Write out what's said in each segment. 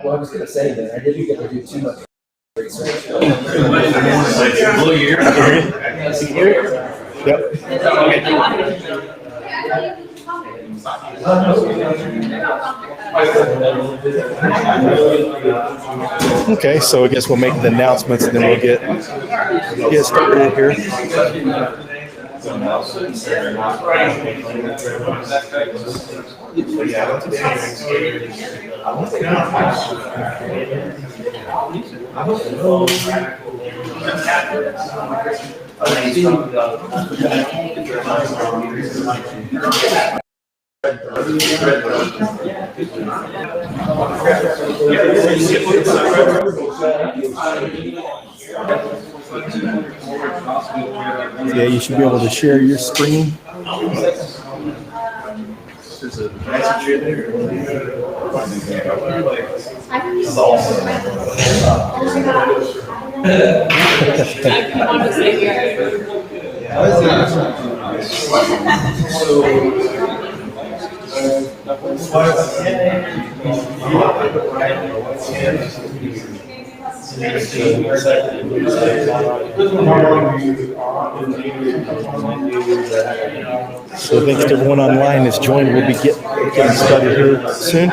Well, I was going to say that I didn't get to do too much research. Blow your ear. Yep. Okay, so I guess we'll make the announcements and then we'll get started here. Yeah, you should be able to share your screen. There's a message in there. So thanks to everyone online that's joined. We'll be getting started here soon.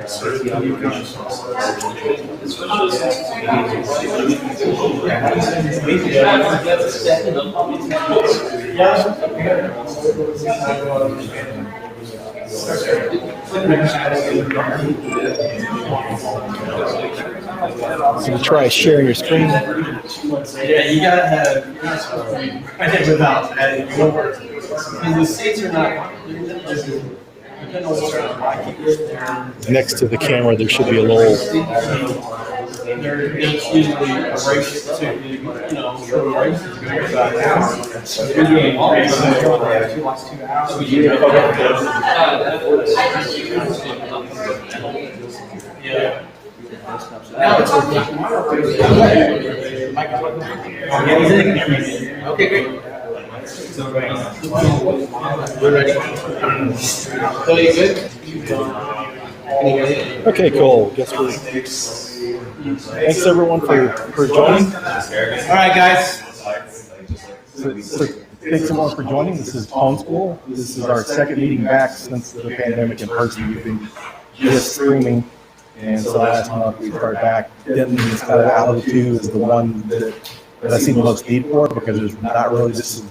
So you try sharing your screen. Yeah, you gotta have without adding more. And the seats are not. Next to the camera, there should be a little. There's usually a race to, short races going about an hour. So we're doing all of them. Yeah. Okay, great. We're ready. So you good? Okay, cool. Guess we're. Thanks everyone for joining. All right, guys. Thanks everyone for joining. This is Homeschool. This is our second meeting back since the pandemic in person. We've been just streaming, and so last month we started back. Denton is kind of out of the two is the one that I see the most need for because there's not really there's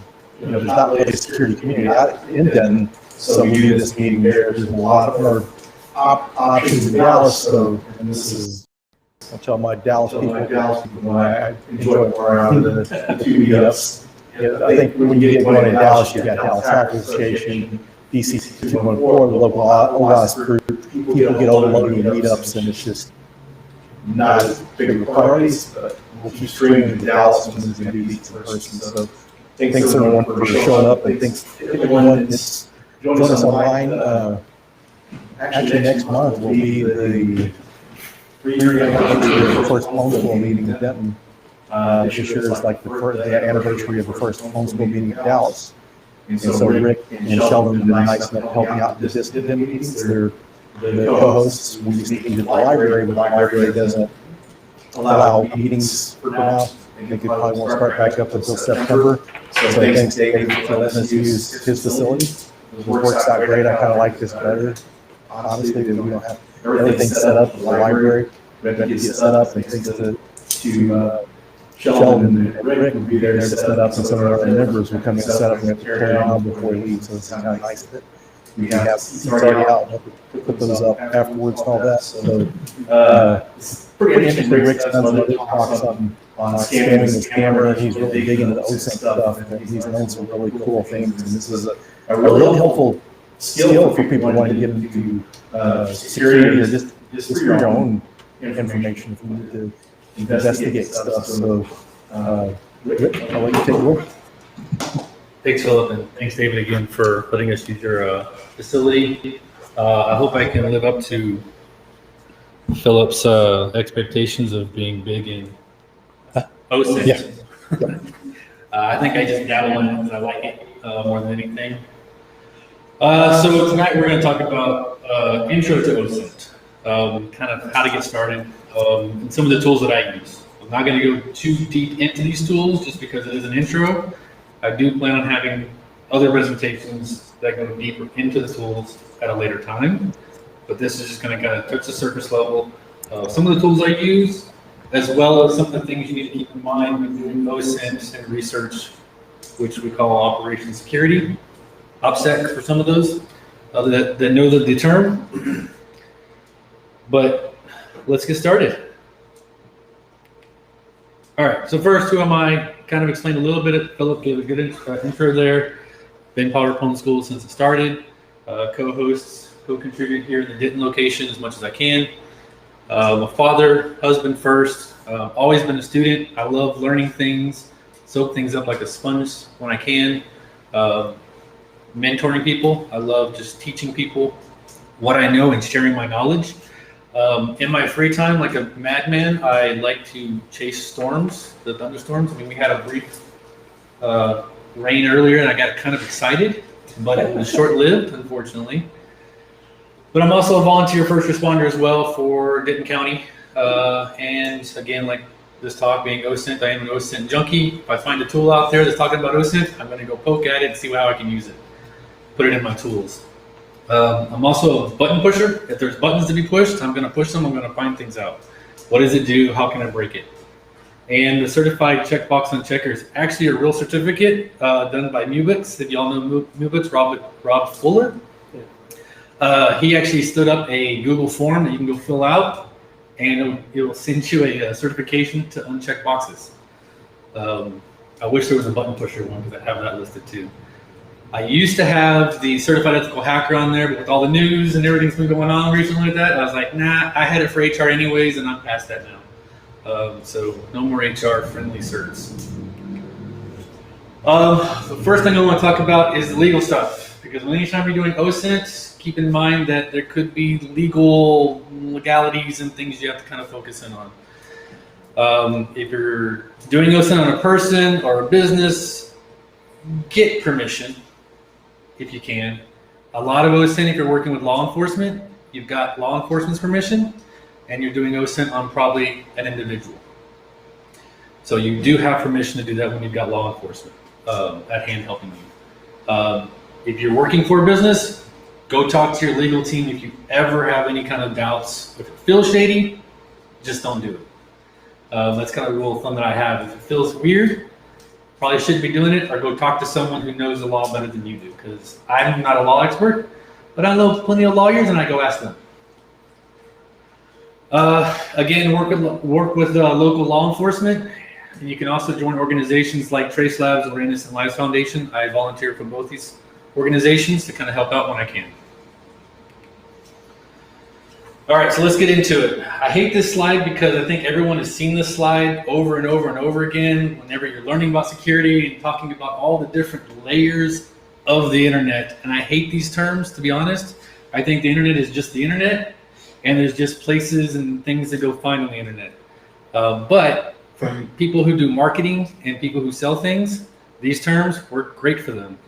not really a security community out in Denton. So we do this meeting there. There's a lot of more options in Dallas. So and this is. I'll tell my Dallas people I enjoy more around the two meetups. I think when you get going in Dallas, you've got Dallas Hacker Association, DC 214, the local OWASP group. People get overloaded in meetups, and it's just not as big of a priority. But we'll keep streaming to Dallas when there's going to be meets in person. So thanks everyone for showing up, and thanks everyone that's joined us online. Actually, next month will be the first homeschool meeting in Denton. This year is like the anniversary of the first homeschool meeting in Dallas. And so Rick and Sheldon have been nice enough to help me out with this Denton meetings. They're the co-hosts. We used to meet at the library, but the library doesn't allow meetings for now. I think it probably won't start back up until September. So thanks Dave for letting us use his facility. It works out great. I kind of like this better, honestly, because we don't have everything set up at the library. Ready to get set up, and thanks to Sheldon and Rick will be there to set up, and some of our members will come and set up and have to carry it on before we leave. So it's kind of nice that we have seats already out and put those up afterwards and all that. So it's pretty interesting. Rick's done some other talks on scamming his camera. He's really big into the OSINT stuff, and he's learned some really cool things. And this is a really helpful skill for people wanting to get into security or just for your own information if you need to investigate stuff. So, Rick, I'll let you take it away. Thanks, Philip, and thanks, David, again for letting us use your facility. I hope I can live up to Philip's expectations of being big in OSINT. Yeah. I think I just dabble in it because I like it. more than anything. So tonight we're going to talk about intro to OSINT, kind of how to get started, and some of the tools that I use. I'm not going to go too deep into these tools just because it is an intro. I do plan on having other presentations that go deeper into the tools at a later time, but this is just going to kind of touch the surface level of some of the tools I use, as well as some of the things you need to keep in mind when doing OSINT and research, which we call operation security, OPSEC for some of those that know the term. But let's get started. All right, so first, who am I? Kind of explained a little bit. Philip gave a good intro there. Been part of Pwn School since it started. Co-hosts, co-contribute here in the Denton location as much as I can. A father, husband first. Always been a student. I love learning things, soak things up like a sponge when I can. Mentoring people. I love just teaching people what I know and sharing my knowledge. In my free time, like a madman, I like to chase storms, the thunderstorms. I mean, we had a brief rain earlier and I got kind of excited, but it was short-lived, unfortunately. But I'm also a volunteer first responder as well for Denton County. And again, like this talk being OSINT, I am an OSINT junkie. If I find a tool out there that's talking about OSINT, I'm going to go poke at it and see how I can use it. Put it in my tools. I'm also a button pusher. If there's buttons to be pushed, I'm going to push them. I'm going to find things out. What does it do? How can I break it? And the certified checkbox unchecker is actually a real certificate done by Mubix. If y'all know Mubix, Rob Fuller. He actually stood up a Google form that you can go fill out, and it will send you a certification to uncheck boxes. I wish there was a button pusher one because I have that listed too. I used to have the certified ethical hacker on there, but with all the news and everything's been going on recently with that, I was like, nah, I had it for HR anyways, and I'm past that now. So no more HR friendly certs. The first thing I want to talk about is the legal stuff, because anytime you're doing OSINT, keep in mind that there could be legalities and things you have to kind of focus in on. If you're doing OSINT on a person or a business, get permission if you can. A lot of OSINT, if you're working with law enforcement, you've got law enforcement's permission, and you're doing OSINT on probably an individual. So you do have permission to do that when you've got law enforcement at hand helping you. If you're working for a business, go talk to your legal team if you ever have any kind of doubts. If it feels shady, just don't do it. That's kind of a rule of thumb that I have. If it feels weird, probably shouldn't be doing it, or go talk to someone who knows the law better than you do, because I'm not a law expert, but I know plenty of lawyers and I go ask them. Again, work with local law enforcement. And you can also join organizations like Trace Labs or Innocent Lives Foundation. I volunteer for both these organizations to kind of help out when I can. All right, so let's get into it. I hate this slide because I think everyone has seen this slide over and over and over again whenever you're learning about security and talking about all the different layers of the internet. And I hate these terms, to be honest. I think the internet is just the internet, and there's just places and things to go find on the internet. But from people who do marketing and people who sell things, these terms work great for them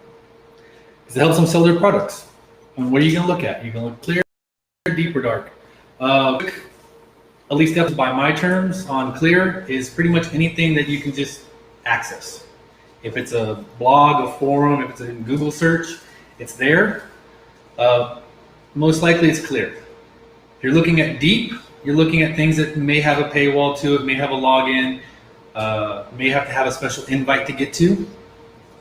because it helps them sell their products. And what are you going to look at? You're going to look clear, deep, or dark. At least that's by my terms on clear, is pretty much anything that you can just access. If it's a blog, a forum, if it's a Google search, it's there. Most likely it's clear. If you're looking at deep, you're looking at things that may have a paywall to it, may have a login, may have to have a special invite to get to,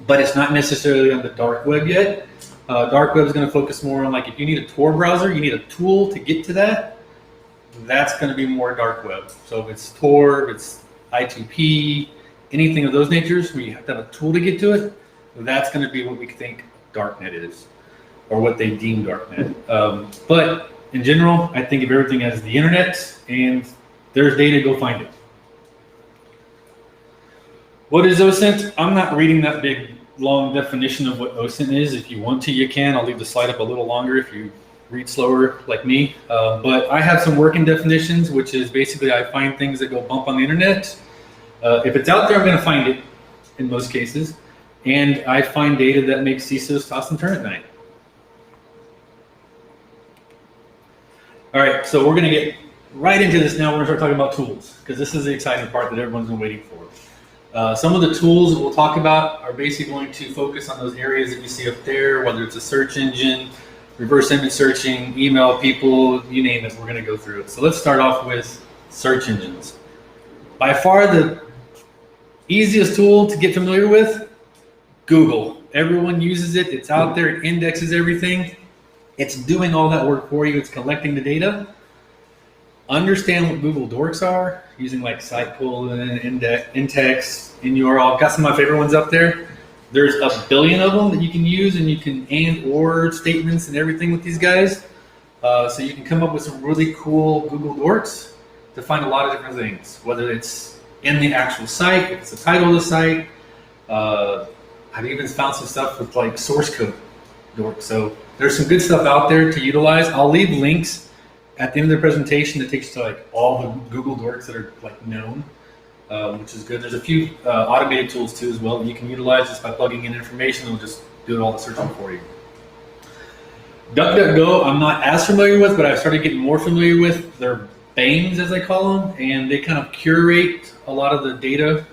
but it's not necessarily on the dark web yet. Dark web is going to focus more on, like, if you need a Tor browser, you need a tool to get to that. That's going to be more dark web. So if it's Tor, if it's I2P, anything of those natures where you have to have a tool to get to it, that's going to be what we think darknet is, or what they deem darknet. But in general, I think of everything as the internet, and there's data, go find it. What is OSINT? I'm not reading that big, long definition of what OSINT is. If you want to, you can. I'll leave the slide up a little longer if you read slower like me. But I have some working definitions, which is basically I find things that go bump on the internet. If it's out there, I'm going to find it in most cases. and I find data that makes CISOs toss and turn at night. All right, so we're gonna get right into this now. We're gonna start talking about tools, because this is the exciting part that everyone's been waiting for. Some of the tools that we'll talk about are basically going to focus on those areas that you see up there, whether it's a search engine, reverse image searching, email people, you name it, we're gonna go through it. So let's start off with search engines. By far the easiest tool to get familiar with, Google. Everyone uses it, it's out there, it indexes everything. It's doing all that work for you, it's collecting the data. Understand what Google dorks are, using like site colon, index, in URL. I've got some of my favorite ones up there. There's a billion of them that you can use, and you can and or statements and everything with these guys. So you can come up with some really cool Google dorks to find a lot of different things, whether it's in the actual site, it's the title of the site. I've even found some stuff with like source code dorks. So there's some good stuff out there to utilize. I'll leave links at the end of the presentation that takes you to like all the Google dorks that are like known, which is good. There's a few automated tools too as well that you can utilize just by plugging in information. It'll just do all the searching for you. DuckDuckGo, I'm not as familiar with, but I've started getting more familiar with. They're bangs, as I call them, and they kind of curate a lot of the data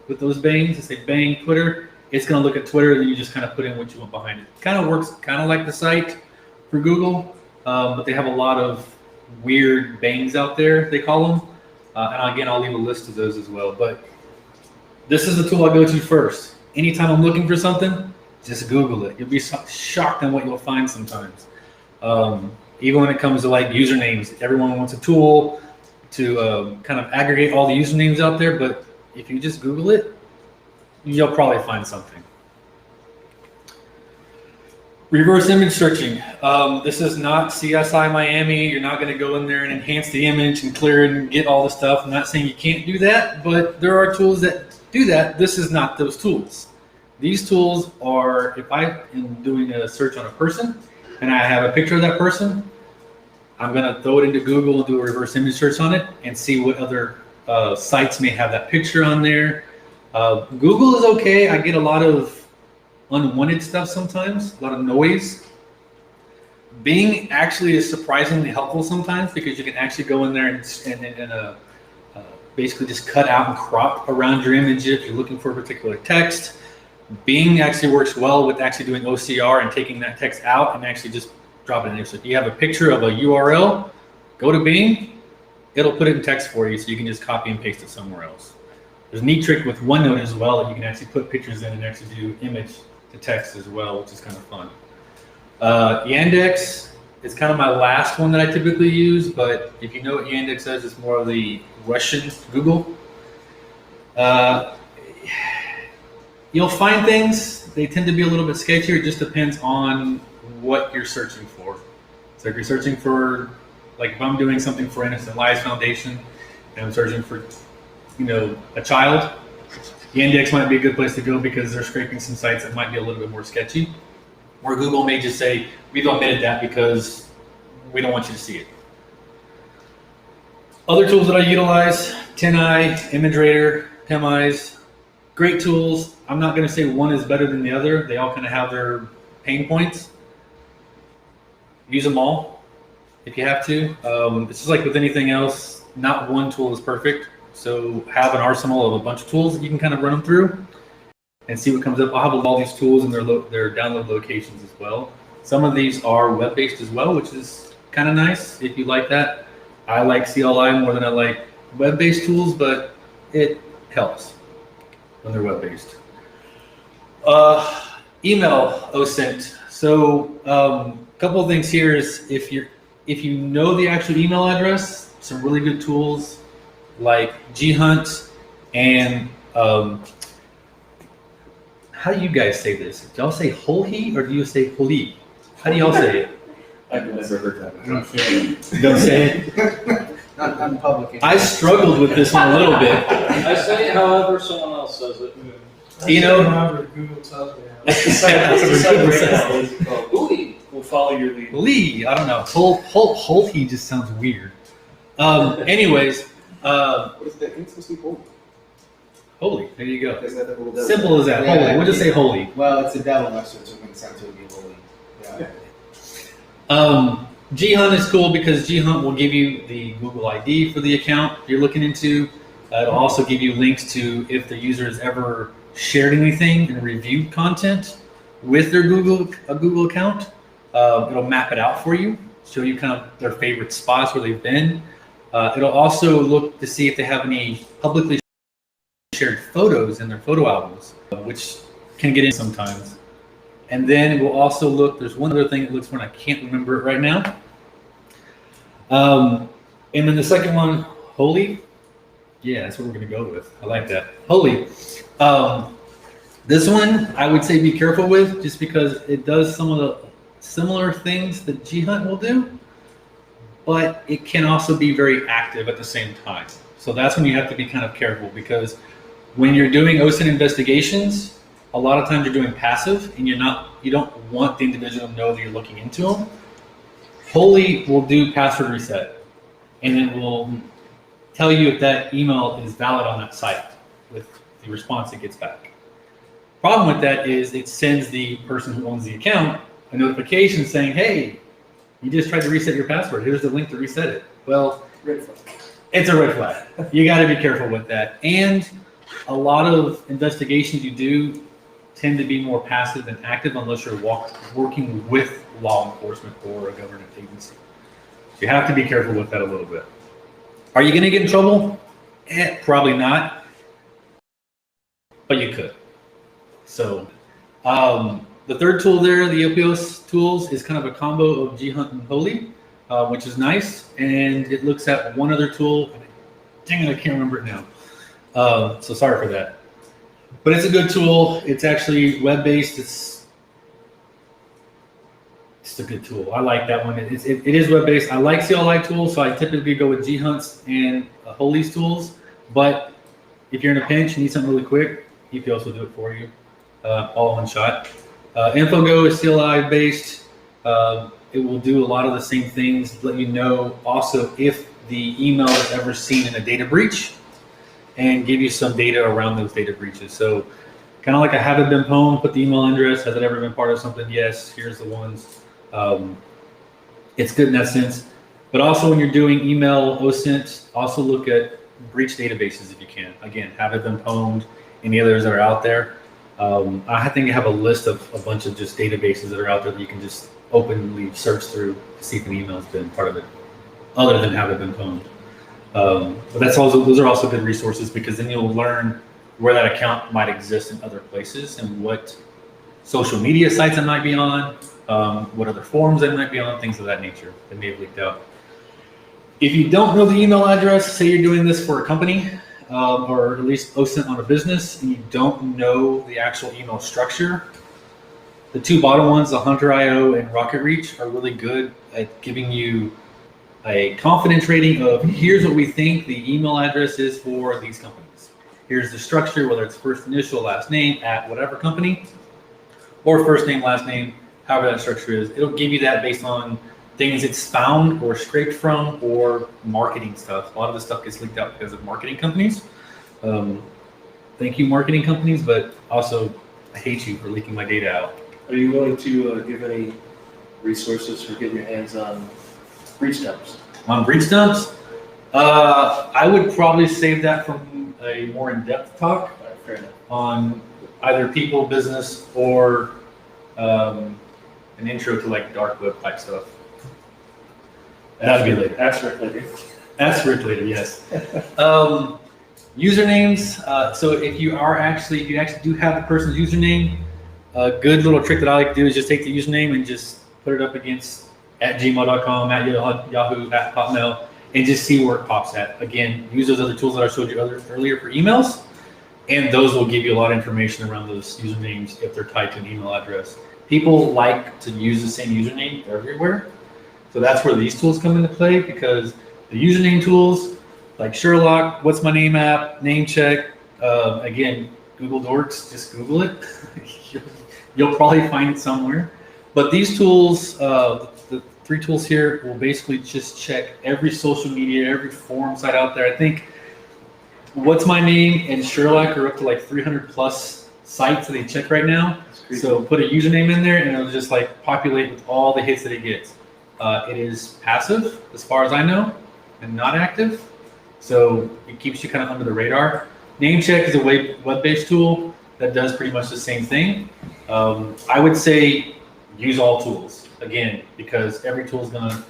with those bangs. They say bang Twitter, it's going to look at Twitter, and you just kind of put in what you want behind it. Kind of works kind of like the site for Google, but they have a lot of weird bangs out there, they call them. And again, I'll leave a list of those as well. But this is the tool I go to first. Anytime I'm looking for something, just Google it. You'll be shocked on what you'll find sometimes. Even when it comes to like usernames, everyone wants a tool to kind of aggregate all the usernames out there. But if you just Google it, you'll probably find something. Reverse image searching. This is not CSI Miami. You're not going to go in there and enhance the image and clear it and get all the stuff. I'm not saying you can't do that, but there are tools that do that. This is not those tools. These tools are, if I am doing a search on a person and I have a picture of that person, I'm going to throw it into Google and do a reverse image search on it and see what other sites may have that picture on there. Google is okay. I get a lot of unwanted stuff sometimes, a lot of noise. Bing actually is surprisingly helpful sometimes because you can actually go in there and basically just cut out and crop around your image if you're looking for a particular text. Bing actually works well with actually doing OCR and taking that text out and actually just drop it in there. So if you have a picture of a URL, go to Bing, it'll put it in text for you so you can just copy and paste it somewhere else. There's a neat trick with OneNote as well that you can actually put pictures in and actually do image to text as well, which is kind of fun. Yandex is kind of my last one that I typically use, but if you know what Yandex is, it's more of the Russian Google. You'll find things, they tend to be a little bit sketchier. It just depends on what you're searching for. So if you're searching for, like if I'm doing something for Innocent Lives Foundation, and I'm searching for, you know, a child, Yandex might be a good place to go because they're scraping some sites that might be a little bit more sketchy. Or Google may just say, we've omitted that because we don't want you to see it. Other tools that I utilize, TinEye, ImageRater, PemEyes, great tools. I'm not going to say one is better than the other. They all kind of have their pain points. Use them all if you have to. It's just like with anything else, not one tool is perfect. So have an arsenal of a bunch of tools that you can kind of run them through and see what comes up. I'll have all these tools and their download locations as well. Some of these are web-based as well, which is kind of nice if you like that. I like CLI more than I like web-based tools, but it helps when they're web-based. Email OSINT. So a couple of things here is if you know the actual email address, some really good tools like ghunt and how do you guys say this? Do y'all say holhi or do you say holi? How do y'all say it? I've never heard that. Don't say it. Not in public. I struggled with this one a little bit. I say it however someone else says it. You know, Google tells me. We'll follow your lead. Lee, I don't know. Holhi just sounds weird. Anyways, What is that? It's supposed to be old. Holy. There you go. Is that the little devil? Simple as that. Yeah. Holy. We'll just say holy. Well, it's a devil message, so it makes sense it would be holy. Yeah. Ghunt is cool because Ghunt will give you the Google ID for the account you're looking into. It'll also give you links to if the user has ever shared anything and reviewed content with their Google account. It'll map it out for you, show you kind of their favorite spots where they've been. It'll also look to see if they have any publicly shared photos in their photo albums, which can get in sometimes. And then we'll also look, there's one other thing it looks for, and I can't remember it right now. And then the second one, holy. Yeah, that's what we're gonna go with. I like that. Holy. This one, I would say be careful with, just because it does some of the similar things that Ghunt will do, but it can also be very active at the same time. So that's when you have to be kind of careful, because when you're doing OSINT investigations, a lot of times you're doing passive and you don't want the individual to know that you're looking into them. Holy will do password reset, and it will tell you if that email is valid on that site with the response it gets back. Problem with that is it sends the person who owns the account a notification saying, hey, you just tried to reset your password. Here's the link to reset it. Well, Red flag. it's a red flag. You got to be careful with that. And a lot of investigations you do tend to be more passive than active unless you're working with law enforcement or a government agency. So you have to be careful with that a little bit. Are you going to get in trouble? Probably not, but you could. So the third tool there, the OPS tools, is kind of a combo of Ghunt and Holy, which is nice. And it looks at one other tool. Dang it, I can't remember it now. So sorry for that. But it's a good tool. It's actually web-based. It's a good tool. I like that one. It is web-based. I like CLI tools, so I typically go with Ghunt's and Holy's tools. But if you're in a pinch, you need something really quick, EPS will do it for you, all in one shot. InfoGo is CLI-based. It will do a lot of the same things, let you know also if the email is ever seen in a data breach, and give you some data around those data breaches. So kind of like a have it been pwned, put the email address, has it ever been part of something? Yes, here's the ones. It's good in that sense. But also when you're doing email OSINT, also look at breach databases if you can. Again, have it been pwned, any others that are out there. I think I have a list of a bunch of just databases that are out there that you can just openly search through to see if an email has been part of it, other than have it been pwned. But those are also good resources, because then you'll learn where that account might exist in other places and what social media sites it might be on, what other forums it might be on, things of that nature that may have leaked out. If you don't know the email address, say you're doing this for a company, or at least OSINT on a business, and you don't know the actual email structure, the two bottom ones, the Hunter.io and Rocket Reach, are really good at giving you a confidence rating of here's what we think the email address is for these companies. Here's the structure, whether it's first initial, last name, at whatever company, or first name, last name, however that structure is. It'll give you that based on things it's found or scraped from, or marketing stuff. A lot of the stuff gets leaked out because of marketing companies. Thank you, marketing companies, but also I hate you for leaking my data out. Are you willing to give any resources for getting your hands on breach dumps? On breach dumps, I would probably save that from a more in-depth talk Fair enough. on either people, business, or an intro to like dark web type stuff. That'd be later. Asterisk later. Asterisk later, yes. Usernames. So if you actually do have the person's username, a good little trick that I like to do is just take the username and just put it up against @gmail.com, @Yahoo, @Hotmail, and just see where it pops at. Again, use those other tools that I showed you earlier for emails, and those will give you a lot of information around those usernames if they're tied to an email address. People like to use the same username everywhere, so that's where these tools come into play, because the username tools like Sherlock, What's My Name app, Name Check, again, Google Dorks, just Google it. You'll probably find it somewhere. But these tools, the three tools here, will basically just check every social media, every forum site out there. I think What's My Name and Sherlock are up to like 300 plus sites that they check right now. So put a username in there and it'll just like populate with all the hits that it gets. It is passive as far as I know and not active. So it keeps you kind of under the radar. Namecheck is a web-based tool that does pretty much the same thing. I would say use all tools, again, because every tool is gonna,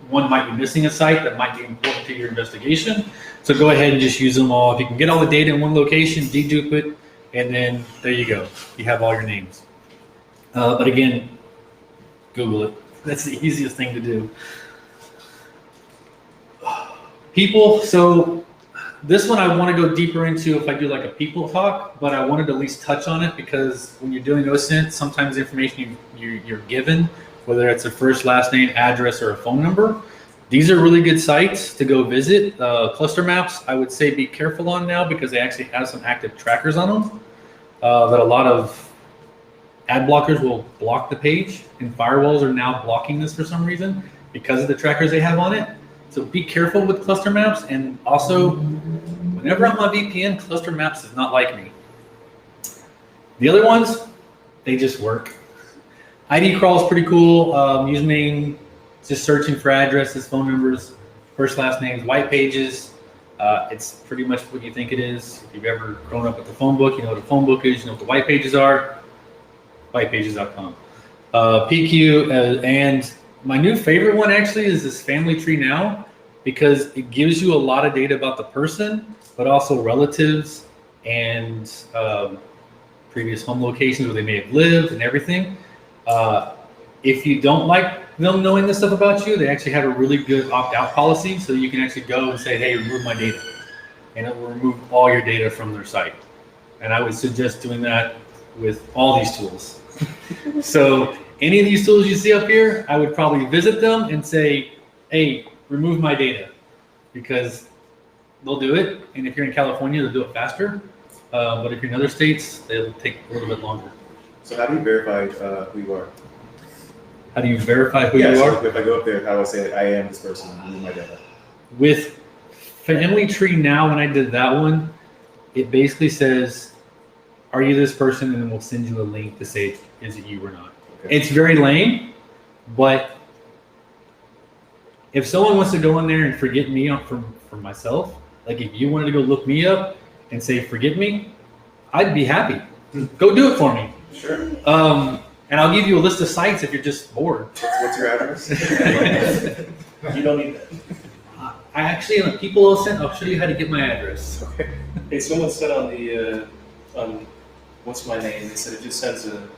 one might be missing a site that might be important to your investigation. So go ahead and just use them all. If you can get all the data in one location, dedupe it, and then there you go. You have all your names. But again, Google it. That's the easiest thing to do. People, so this one I want to go deeper into if I do like a people talk, but I wanted to at least touch on it because when you're doing OSINT, sometimes the information you're given, whether it's a first, last name, address, or a phone number, these are really good sites to go visit. Cluster maps, I would say be careful on now because they actually have some active trackers on them that a lot of ad blockers will block the page, and firewalls are now blocking this for some reason because of the trackers they have on it. So be careful with cluster maps, and also whenever I'm on VPN, cluster maps does not like me. The other ones, they just work. ID crawl is pretty cool. Username, just searching for addresses, phone numbers, first, last names, white pages. It's pretty much what you think it is. If you've ever grown up with the phone book, you know what a phone book is, you know what the white pages are. Whitepages.com. PQ, and my new favorite one actually is this family tree now because it gives you a lot of data about the person, but also relatives and previous home locations where they may have lived and everything. If you don't like them knowing this stuff about you, they actually have a really good opt-out policy, so you can actually go and say, hey, remove my data, and it will remove all your data from their site. And I would suggest doing that with all these tools. So any of these tools you see up here, I would probably visit them and say, hey, remove my data, because they'll do it. And if you're in California, they'll do it faster. But if you're in other states, they'll take a little bit longer. So how do you verify who you are? How do you verify who Yeah, you so are? if I go up there, how do I say I am this person, remove my data? With Family Tree now, when I did that one, it basically says, are you this person? And then we'll send you a link to say, is it you or not? Okay. It's very lame, but if someone wants to go in there and forget me for myself, like if you wanted to go look me up and say, forget me, I'd be happy. Go do it for me. Sure. And I'll give you a list of sites if you're just bored. What's your address? You don't need that. I actually, in a people OSINT, I'll show you how to get my address. Okay. Hey, someone said on the, on What's My Name, they said it just sends a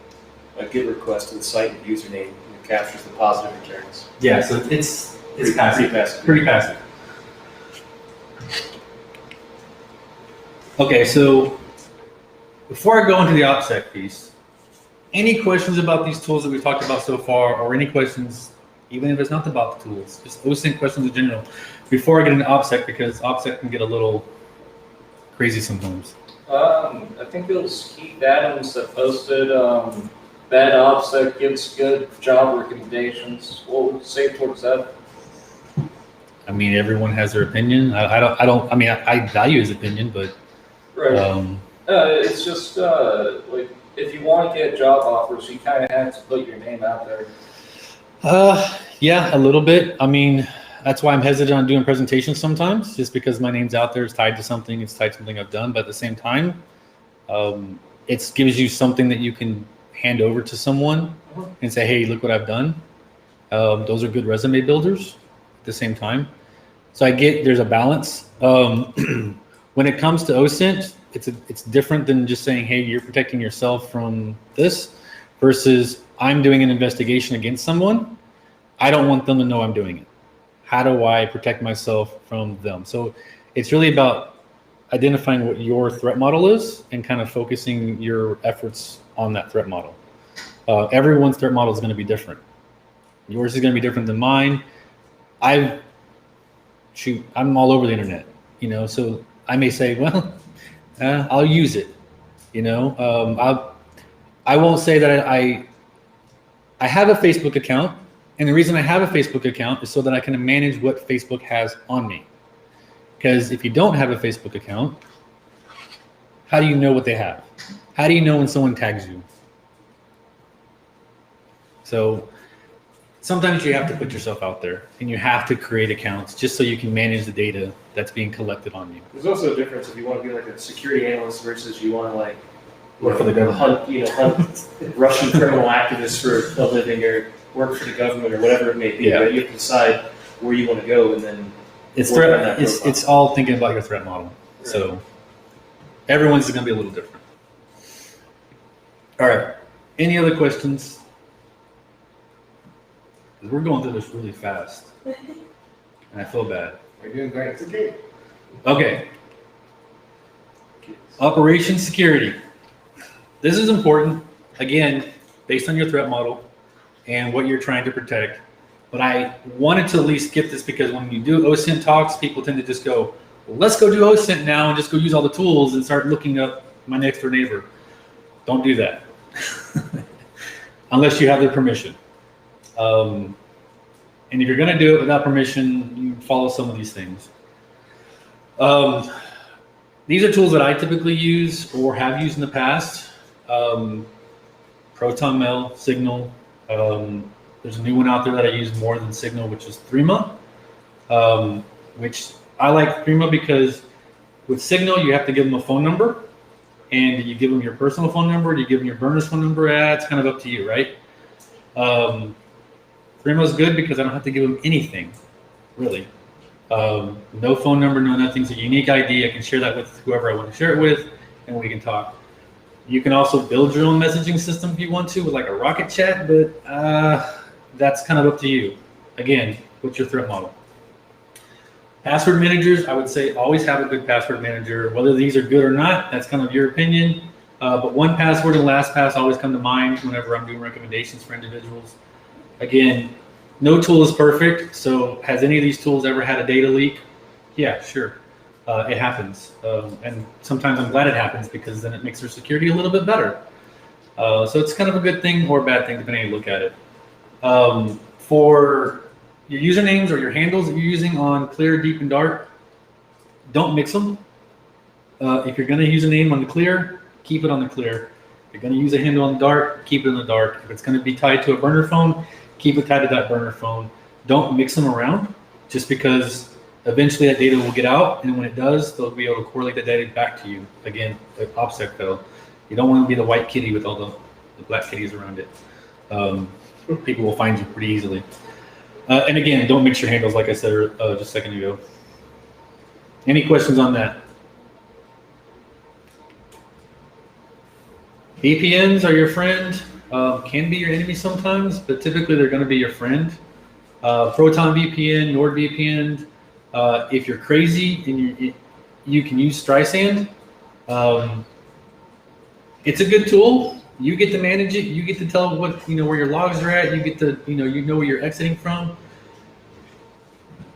GET request to the site and username and it captures the positive returns. Yeah, so it's Pretty passive. passive. Pretty passive. Okay, so before I go into the OPSEC piece, any questions about these tools that we've talked about so far, or any questions, even if it's not about the tools, just OSINT questions in general, before I get into OPSEC, because OPSEC can get a little crazy sometimes. I think it was Keith Adams that posted that OPSEC gives good job recommendations. What would you say towards that? I mean, everyone has their opinion. I mean, I value his opinion, but Right. It's just like if you want to get job offers, you kind of have to put your name out there. yeah, a little bit. I mean, that's why I'm hesitant on doing presentations sometimes, just because my name's out there, it's tied to something, it's tied to something I've done. But at the same time, it gives you something that you can hand over to someone and say, hey, look what I've done. Those are good resume builders at the same time. So I get there's a balance. When it comes to OSINT, it's different than just saying, hey, you're protecting yourself from this versus I'm doing an investigation against someone. I don't want them to know I'm doing it. How do I protect myself from them? So it's really about identifying what your threat model is and kind of focusing your efforts on that threat model. Everyone's threat model is going to be different. Yours is going to be different than mine. I'm all over the internet, so I may say, well, I'll use it, I won't say that I have a Facebook account, and the reason I have a Facebook account is so that I can manage what Facebook has on me. Because if you don't have a Facebook account, how do you know what they have? How do you know when someone tags you? So sometimes you have to put yourself out there and you have to create accounts just so you can manage the data that's being collected on you. There's also a difference if you want to be like a security analyst versus you want to like Work for the government. hunt Russian criminal activists for a living or work for the government or whatever it may be. Yeah. Right? You have to decide where you want to go and then It's work on threat. that It's profile. it's all thinking about your threat model. So everyone's going to be a little different. All right. Any other questions? We're going through this really fast, and I feel bad. You're doing great. It's okay. Okay. Operation security. This is important, again, based on your threat model and what you're trying to protect. But I wanted to at least get this because when you do OSINT talks, people tend to just go, well, let's go do OSINT now and just go use all the tools and start looking up my next door neighbor. Don't do that. Unless you have their permission. And if you're going to do it without permission, you follow some of these things. These are tools that I typically use or have used in the past. Proton Mail, Signal. There's a new one out there that I use more than Signal, which is Threema. Which I like Threema because with Signal, you have to give them a phone number. And you give them your personal phone number, you give them your burner's phone number, it's kind of up to you, right? Threema's good because I don't have to give them anything, really. No phone number, no nothing. It's a unique ID. I can share that with whoever I want to share it with, and we can talk. You can also build your own messaging system if you want to, with like a rocket chat, but that's kind of up to you. Again, what's your threat model? Password managers, I would say always have a good password manager. Whether these are good or not, that's kind of your opinion. But 1Password and LastPass always come to mind whenever I'm doing recommendations for individuals. Again, no tool is perfect. So has any of these tools ever had a data leak? Yeah, sure. It happens. And sometimes I'm glad it happens because then it makes their security a little bit better. So it's kind of a good thing or a bad thing, depending on how you look at it. For your usernames or your handles that you're using on Clear, Deep, and Dark, don't mix them. If you're going to use a name on the Clear, keep it on the Clear. If you're going to use a handle on the Dark, keep it in the Dark. If it's going to be tied to a burner phone, keep it tied to that burner phone. Don't mix them around just because eventually that data will get out, and when it does, they'll be able to correlate the data back to you. Again, the OPSEC though. You don't want to be the white kitty with all the black kitties around it. People will find you pretty easily. And again, don't mix your handles like I said just a second ago. Any questions on that? VPNs are your friend. Can be your enemy sometimes, but typically they're going to be your friend. Proton VPN, NordVPN. If you're crazy and you can use Streisand. It's a good tool. You get to manage it. You get to tell what where your logs are at. You get to you know where you're exiting from.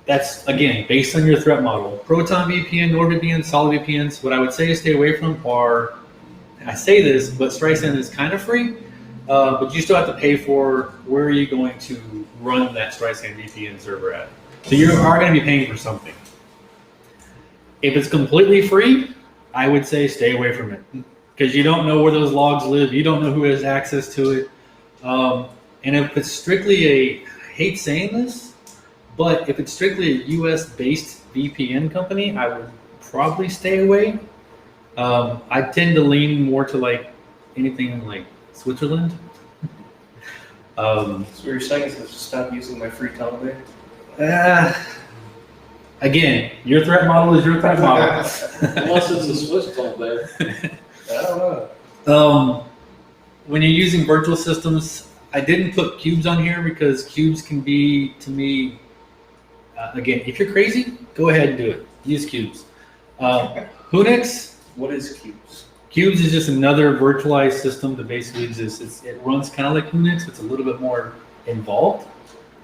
That's again based on your threat model. Proton VPN, NordVPN, solid VPNs. What I would say to stay away from are, I say this, but Streisand is kind of free, but you still have to pay for where are you going to run that Streisand VPN server at. So you are going to be paying for something. If it's completely free, I would say stay away from it because you don't know where those logs live. You don't know who has access to it. And if it's strictly I hate saying this, but if it's strictly a US-based VPN company, I would probably stay away. I tend to lean more to like anything in like Switzerland. So what you're saying is to stop using my free television? Again, your threat model is your threat model. Unless it's a Swiss tool there. I don't know. When you're using virtual systems, I didn't put cubes on here because cubes can be, to me, again, if you're crazy, go ahead and do it. Use cubes. Unix. What is Cubes? Cubes is just another virtualized system that basically just it runs kind of like Unix. It's a little bit more involved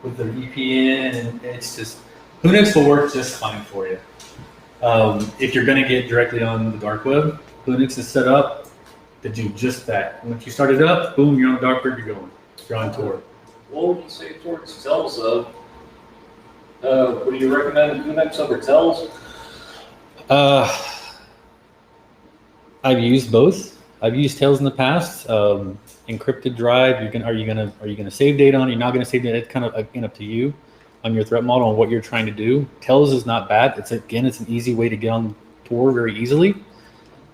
with the VPN, and it's just Unix will work just fine for you. If you're going to get directly on the dark web, Unix is set up to do just that. Once you start it up, boom, you're on the dark web. You're going. You're on Tor. What would you say towards tells though? Would you recommend Unix over tells? I've used both. I've used Tails in the past. Encrypted drive. Are you gonna save data on it? You're not gonna save data. It's kind of again up to you on your threat model and what you're trying to do. Tails is not bad. It's an easy way to get on Tor very easily.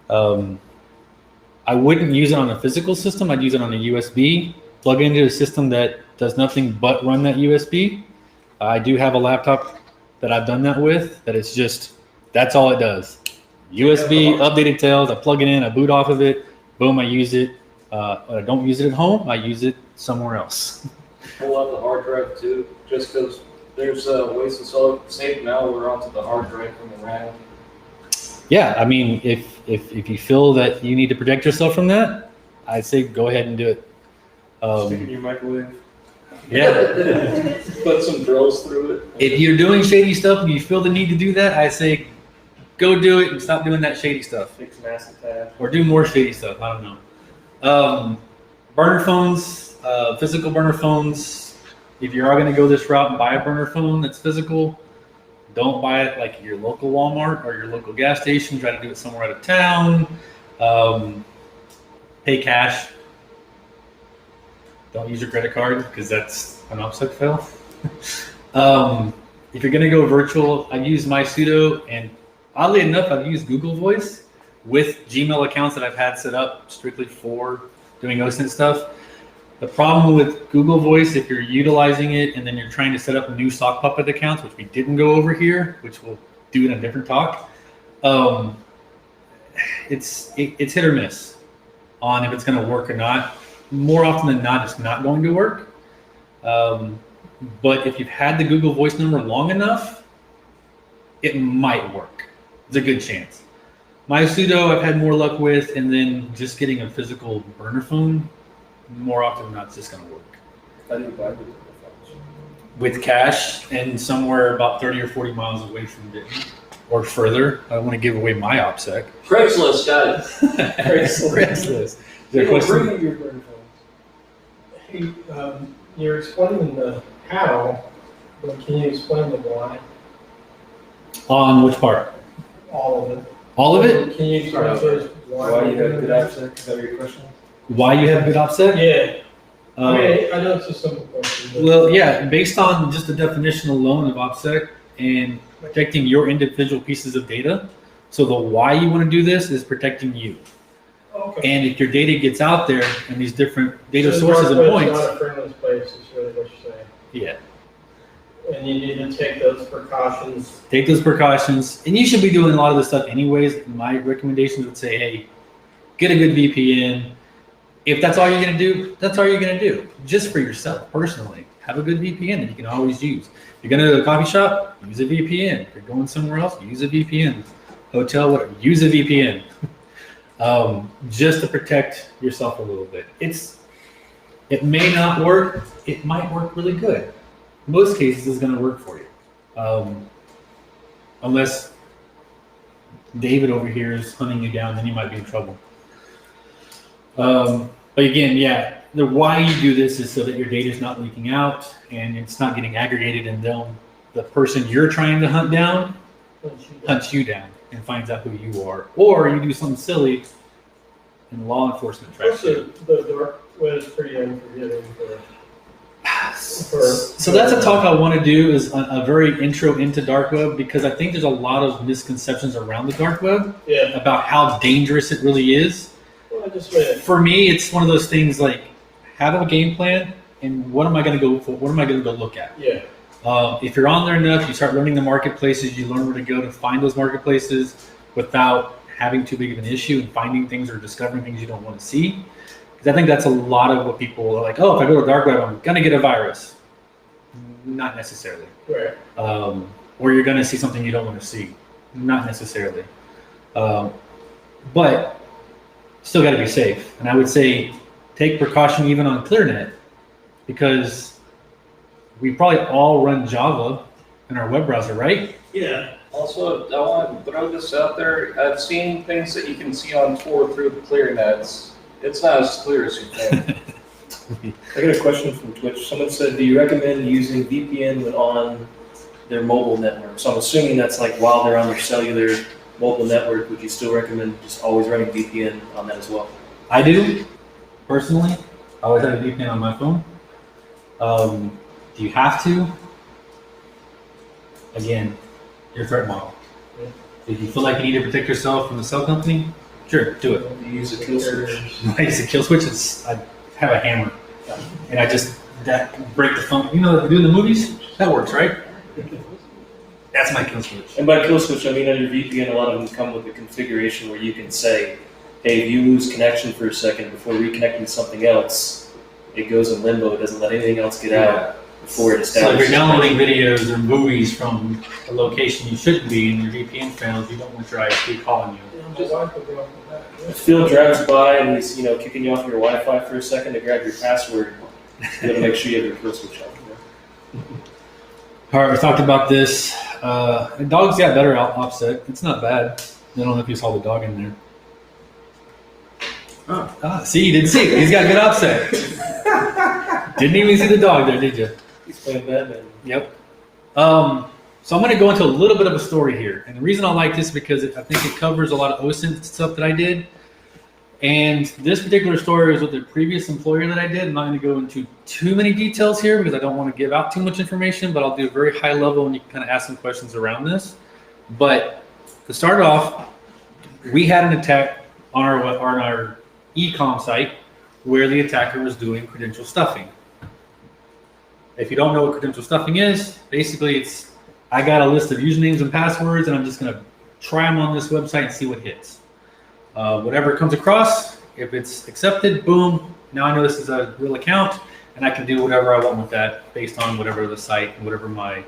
I wouldn't use it on a physical system. I'd use it on a USB. Plug it into a system that does nothing but run that USB. I do have a laptop that I've done that with. That's all it does. USB, updated Tails. I plug it in. I boot off of it. Boom, I use it. I don't use it at home. I use it somewhere else. Pull out the hard drive too, just because there's ways to save malware onto the hard drive from the RAM. Yeah, I mean, if you feel that you need to protect yourself from that, I'd say go ahead and do it. Stick it in your microwave. Yeah. Put some drills through it. If you're doing shady stuff and you feel the need to do that, I say go do it and stop doing that shady stuff. Fix massive tab. Or do more shady stuff. I don't know. Burner phones, physical burner phones. If you are going to go this route and buy a burner phone that's physical, don't buy it like your local Walmart or your local gas station. Try to do it somewhere out of town. Pay cash. Don't use your credit card because that's an OPSEC fail. If you're going to go virtual, I use MySudo, and oddly enough, I've used Google Voice with Gmail accounts that I've had set up strictly for doing OSINT stuff. The problem with Google Voice, if you're utilizing it and then you're trying to set up new sock puppet accounts, which we didn't go over here, which we'll do in a different talk, it's hit or miss on if it's going to work or not. More often than not, it's not going to work. But if you've had the Google Voice number long enough, it might work. There's a good chance. MySudo I've had more luck with, and then just getting a physical burner phone, more often than not, it's just going to work. How do you buy Google phones? With cash and somewhere about 30 or 40 miles away from Denton or further. I don't want to give away my OPSEC. Craigslist, got it. Craigslist. Is there a question? Bring your burner phones. Hey, you're explaining the how, but can you explain the why? On which part? All of it. All of it? Can you explain first Why you have good OPSEC? Is that your question? Why you have good OPSEC? Yeah. I mean, I know it's a simple question. But Well, yeah, based on just the definition alone of OPSEC and protecting your individual pieces of data. So the why you want to do this is protecting you. okay. And if your data gets out there and these different data So sources and dark points, web's not a friendly place, is really what you're saying. yeah, And you need to take those precautions. take those precautions. And you should be doing a lot of this stuff anyways. My recommendations would say, hey, get a good VPN. If that's all you're going to do, that's all you're going to do. Just for yourself, personally. Have a good VPN that you can always use. If you're going to go to a coffee shop, use a VPN. If you're going somewhere else, use a VPN. Hotel, whatever, use a VPN. Just to protect yourself a little bit. It may not work. It might work really good. Most cases, it's going to work for you. Unless David over here is hunting you down, then you might be in trouble. But again, yeah, the why you do this is so that your data is not leaking out and it's not getting aggregated, and the person you're trying to hunt down hunts you down and finds out who you are, or you do something silly and law enforcement tracks you. The dark web is pretty unforgiving for So that's a talk I want to do, is a very intro into dark web, because I think there's a lot of misconceptions around the dark web yeah. about how dangerous it really is. Well, I just read it. For me, it's one of those things like, have a game plan and what am I going to go for? What am I going to go look at? Yeah. If you're on there enough, you start learning the marketplaces, you learn where to go to find those marketplaces without having too big of an issue and finding things or discovering things you don't want to see. Because I think that's a lot of what people are like, oh, if I go to dark web, I'm going to get a virus. Not necessarily. Right. Or you're going to see something you don't want to see. Not necessarily. But still got to be safe. And I would say take precaution even on ClearNet, because we probably all run Java in our web browser, right? Yeah. Also, I want to throw this out there. I've seen things that you can see on Tor through the ClearNets. It's not as clear as you think. I got a question from Twitch. Someone said, do you recommend using VPN when on their mobile network? So I'm assuming that's like while they're on their cellular mobile network, would you still recommend just always running VPN on that as well? I do, personally. I always have a VPN on my phone. Do you have to? Again, your threat model. If you feel like you need to protect yourself from the cell company, sure, do it. You use a kill switch. I use a kill switch. I have a hammer, and I just break the phone. You know what they do in the movies? That works, right? That's my kill switch. And by kill switch, I mean on your VPN, a lot of them come with a configuration where you can say, hey, if you lose connection for a second before reconnecting to something else, it goes in limbo. It doesn't let anything else get out before it So if establishes. you're downloading videos or movies from a location you shouldn't be and your VPN fails, you don't want your ISP calling you. If Phil drives by and he's kicking you off your Wi-Fi for a second to grab your password, you gotta make sure you have your kill switch on. All right, we talked about this. The dog's got better OPSEC. It's not bad. I don't know if you saw the dog in there. See, you didn't see it. He's got good OPSEC. Didn't even see the dog there, did you? He's playing Batman. Yep. So I'm going to go into a little bit of a story here. And the reason I like this is because I think it covers a lot of OSINT stuff that I did. And this particular story was with the previous employer that I did. I'm not going to go into too many details here because I don't want to give out too much information, but I'll do a very high level and you can kind of ask some questions around this. But to start off, we had an attack on our e-com site where the attacker was doing credential stuffing. If you don't know what credential stuffing is, basically it's, I got a list of usernames and passwords and I'm just going to try them on this website and see what hits. Whatever comes across, if it's accepted, boom, now I know this is a real account and I can do whatever I want with that based on whatever the site and whatever my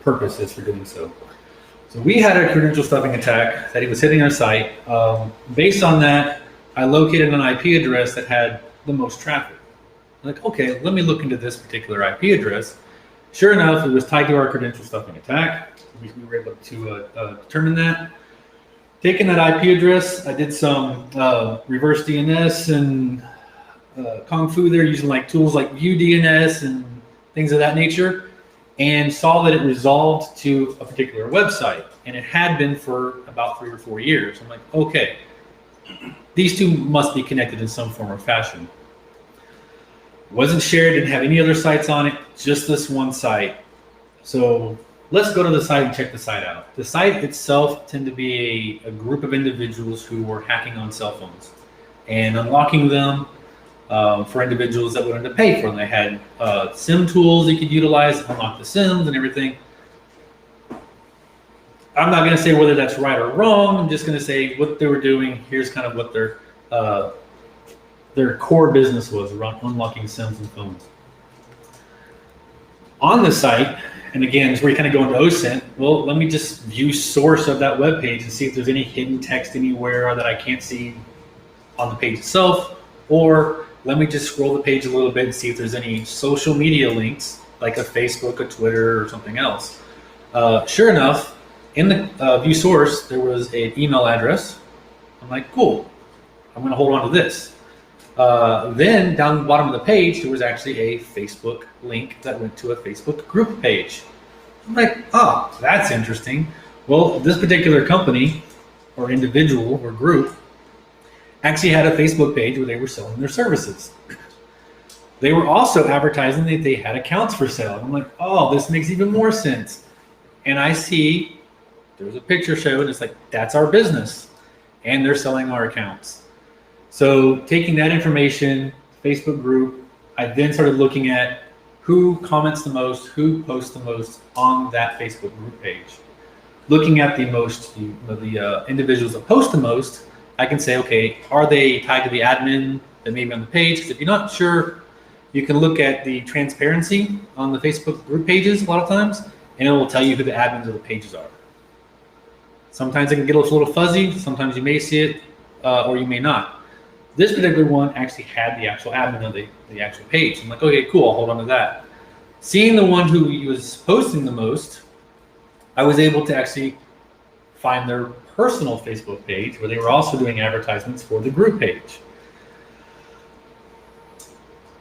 purpose is for doing so. So we had a credential stuffing attack that he was hitting our site. Based on that, I located an IP address that had the most traffic. I'm like, okay, let me look into this particular IP address. Sure enough, it was tied to our credential stuffing attack. We were able to determine that. Taking that IP address, I did some reverse DNS and Kung Fu there, using like tools like View DNS and things of that nature, and saw that it resolved to a particular website. And it had been for about 3 or 4 years. I'm like, okay, these two must be connected in some form or fashion. Wasn't shared, didn't have any other sites on it, just this one site. So let's go to the site and check the site out. The site itself tended to be a group of individuals who were hacking on cell phones and unlocking them for individuals that wanted to pay for them. They had SIM tools you could utilize to unlock the SIMs and everything. I'm not going to say whether that's right or wrong. I'm just going to say what they were doing. Here's kind of what their core business was around unlocking SIMs and phones. On the site, and again, it's where you kind of go into OSINT. Well, let me just view source of that web page and see if there's any hidden text anywhere that I can't see on the page itself. Or let me just scroll the page a little bit and see if there's any social media links, like a Facebook, a Twitter, or something else. Sure enough, in the view source, there was an email address. I'm like, cool, I'm going to hold on to this. Then down the bottom of the page, there was actually a Facebook link that went to a Facebook group page. I'm like, oh, that's interesting. Well, this particular company or individual or group actually had a Facebook page where they were selling their services. They were also advertising that they had accounts for sale. I'm like, oh, this makes even more sense. And I see there's a picture showing, it's like, that's our business. And they're selling our accounts. So taking that information, Facebook group, I then started looking at who comments the most, who posts the most on that Facebook group page. Looking at the individuals that post the most, I can say, okay, are they tied to the admin that may be on the page? Because if you're not sure, you can look at the transparency on the Facebook group pages a lot of times, and it will tell you who the admins of the pages are. Sometimes it can get a little fuzzy. Sometimes you may see it, or you may not. This particular one actually had the actual admin of the actual page. I'm like, okay, cool, I'll hold on to that. Seeing the one who was posting the most, I was able to actually find their personal Facebook page where they were also doing advertisements for the group page.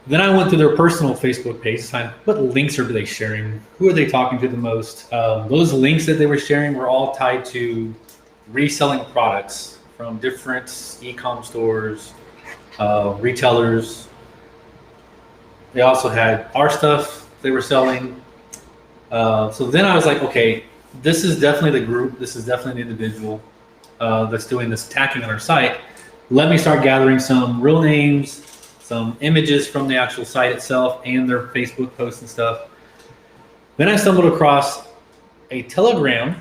Then I went to their personal Facebook page to find what links are they sharing, who are they talking to the most. Those links that they were sharing were all tied to reselling products from different e-com stores, retailers. They also had our stuff they were selling. So then I was like, okay, this is definitely the group. This is definitely the individual that's doing this attacking on our site. Let me start gathering some real names, some images from the actual site itself and their Facebook posts and stuff. Then I stumbled across a Telegram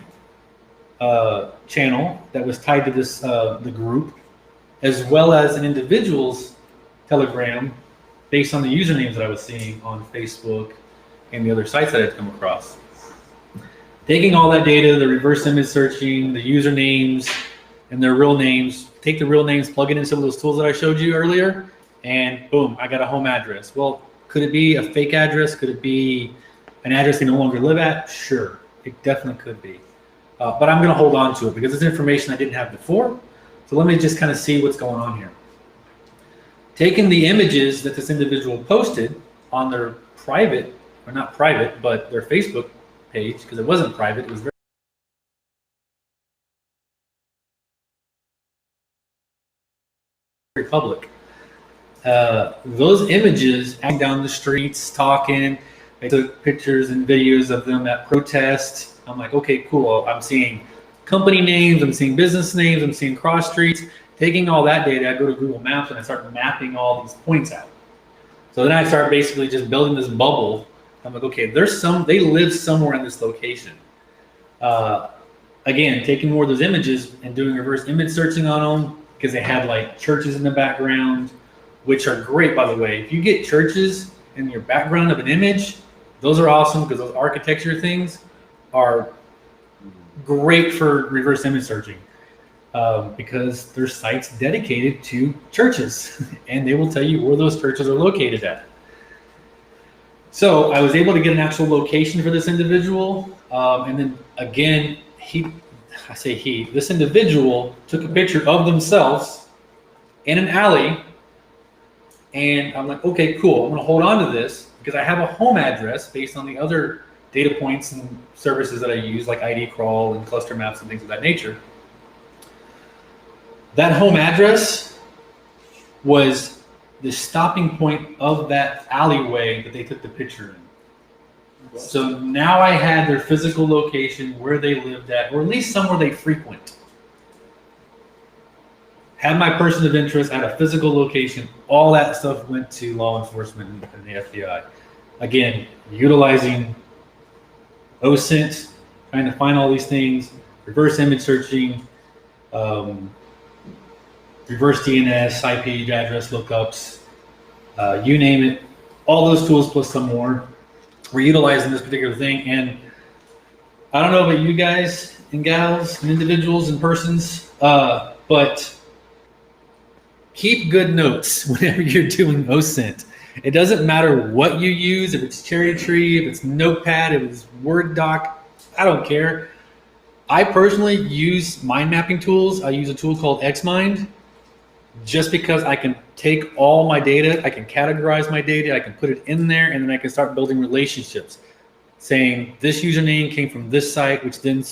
channel that was tied to this the group, as well as an individual's Telegram based on the usernames that I was seeing on Facebook and the other sites that I'd come across. Taking all that data, the reverse image searching, the usernames, and their real names, take the real names, plug it in some of those tools that I showed you earlier, and boom, I got a home address. Well, could it be a fake address? Could it be an address they no longer live at? Sure, it definitely could be. But I'm gonna hold on to it because it's information I didn't have before. So let me just kind of see what's going on here. Taking the images that this individual posted on their private, or not private, but their Facebook page, because it wasn't private, it was very public. Those images acting down the streets, talking, they took pictures and videos of them at protests. I'm like, okay, cool. I'm seeing company names, I'm seeing business names, I'm seeing cross streets. Taking all that data, I go to Google Maps and I start mapping all these points out. So then I start basically just building this bubble. I'm like, okay, they live somewhere in this location. Again, taking more of those images and doing reverse image searching on them because they had like churches in the background, which are great, by the way. If you get churches in your background of an image, those are awesome because those architecture things are great for reverse image searching because there's sites dedicated to churches and they will tell you where those churches are located at. So I was able to get an actual location for this individual. And then again, this individual took a picture of themselves in an alley. And I'm like, okay, cool. I'm gonna hold on to this because I have a home address based on the other data points and services that I use, like ID crawl and cluster maps and things of that nature. That home address was the stopping point of that alleyway that they took the picture in. So now I had their physical location, where they lived at, or at least somewhere they frequent. Had my person of interest, had a physical location, all that stuff went to law enforcement and the FBI. Again, utilizing OSINT, trying to find all these things, reverse image searching, reverse DNS, IP address lookups, you name it, all those tools plus some more. We're utilizing this particular thing. And I don't know about you guys and gals and individuals and persons, but keep good notes whenever you're doing OSINT. It doesn't matter what you use, if it's Cherry Tree, if it's Notepad, if it's Word doc, I don't care. I personally use mind mapping tools. I use a tool called Xmind just because I can take all my data, I can categorize my data, I can put it in there, and then I can start building relationships saying this username came from this site, which then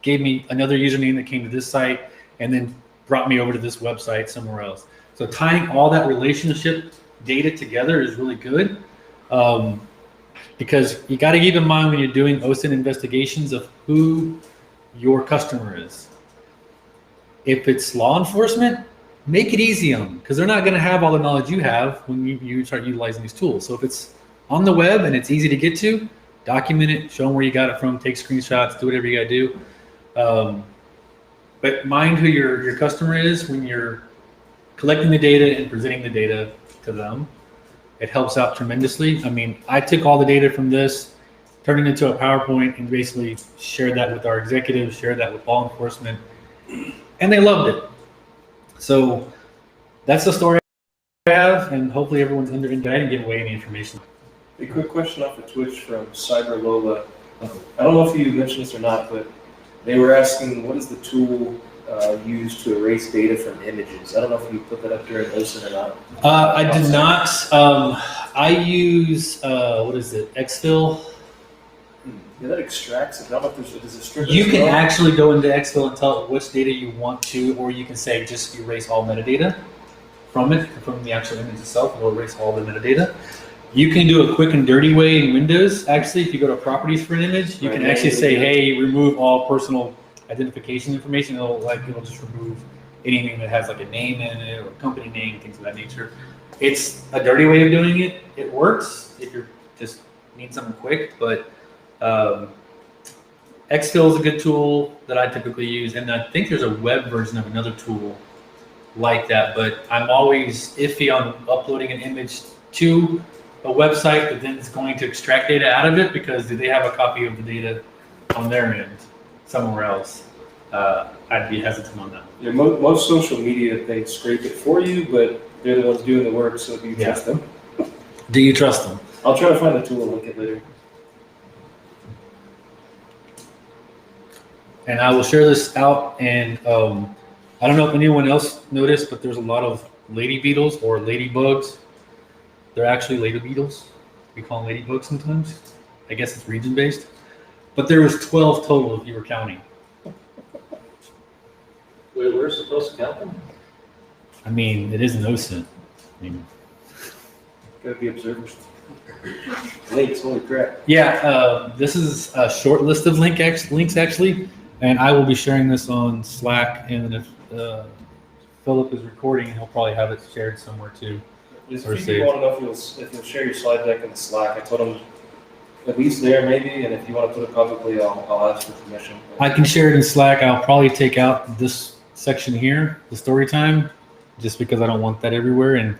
gave me another username that came to this site and then brought me over to this website somewhere else. So tying all that relationship data together is really good because you got to keep in mind when you're doing OSINT investigations of who your customer is. If it's law enforcement, make it easy on them because they're not going to have all the knowledge you have when you start utilizing these tools. So if it's on the web and it's easy to get to, document it, show them where you got it from, take screenshots, do whatever you got to do. But mind who your customer is when you're collecting the data and presenting the data to them. It helps out tremendously. I mean, I took all the data from this, turned it into a PowerPoint, and basically shared that with our executives, shared that with law enforcement, and they loved it. So that's the story I have, and hopefully everyone's I didn't give away any information. A quick question off of Twitch from Cyber Lola. I don't know if you mentioned this or not, but they were asking what is the tool used to erase data from images. I don't know if you put that up during OSINT or not. I did not. I use, what is it, Xfill? Yeah, that extracts it. I don't know if there's a strip. You as can well. actually go into Exfil and tell it which data you want to, or you can say just erase all metadata from it, from the actual image itself, and it'll erase all the metadata. You can do a quick and dirty way in Windows. Actually, if you go to properties for an image, you can Right, actually yeah, say, yeah. hey, remove all personal identification information. It'll just remove anything that has like a name in it or company name, things of that nature. It's a dirty way of doing it. It works if you're just need something quick, but Xfill is a good tool that I typically use, and I think there's a web version of another tool like that, but I'm always iffy on uploading an image to a website that then is going to extract data out of it, because do they have a copy of the data on their end somewhere else? I'd be hesitant on that. Yeah, most social media, they scrape it for you, but they're the ones doing the work, so do you Yeah. trust them? Do you trust them? I'll try to find the tool and link it later. And I will share this out, and I don't know if anyone else noticed, but there's a lot of lady beetles or ladybugs. They're actually lady beetles. We call them ladybugs sometimes. I guess it's region based. But there was 12 total if you were counting. Wait, we're supposed to count them? I mean, it is an OSINT. I mean, Gotta be observers. Links, holy crap. yeah, this is a short list of links actually, and I will be sharing this on Slack. And if Philip is recording, he'll probably have it shared somewhere too. Just Or if save. you want to know if you'll share your slide deck in Slack, I told him at least there maybe, and if you want to put it publicly, I'll ask for permission. I can share it in Slack. I'll probably take out this section here, the story time, just because I don't want that everywhere. And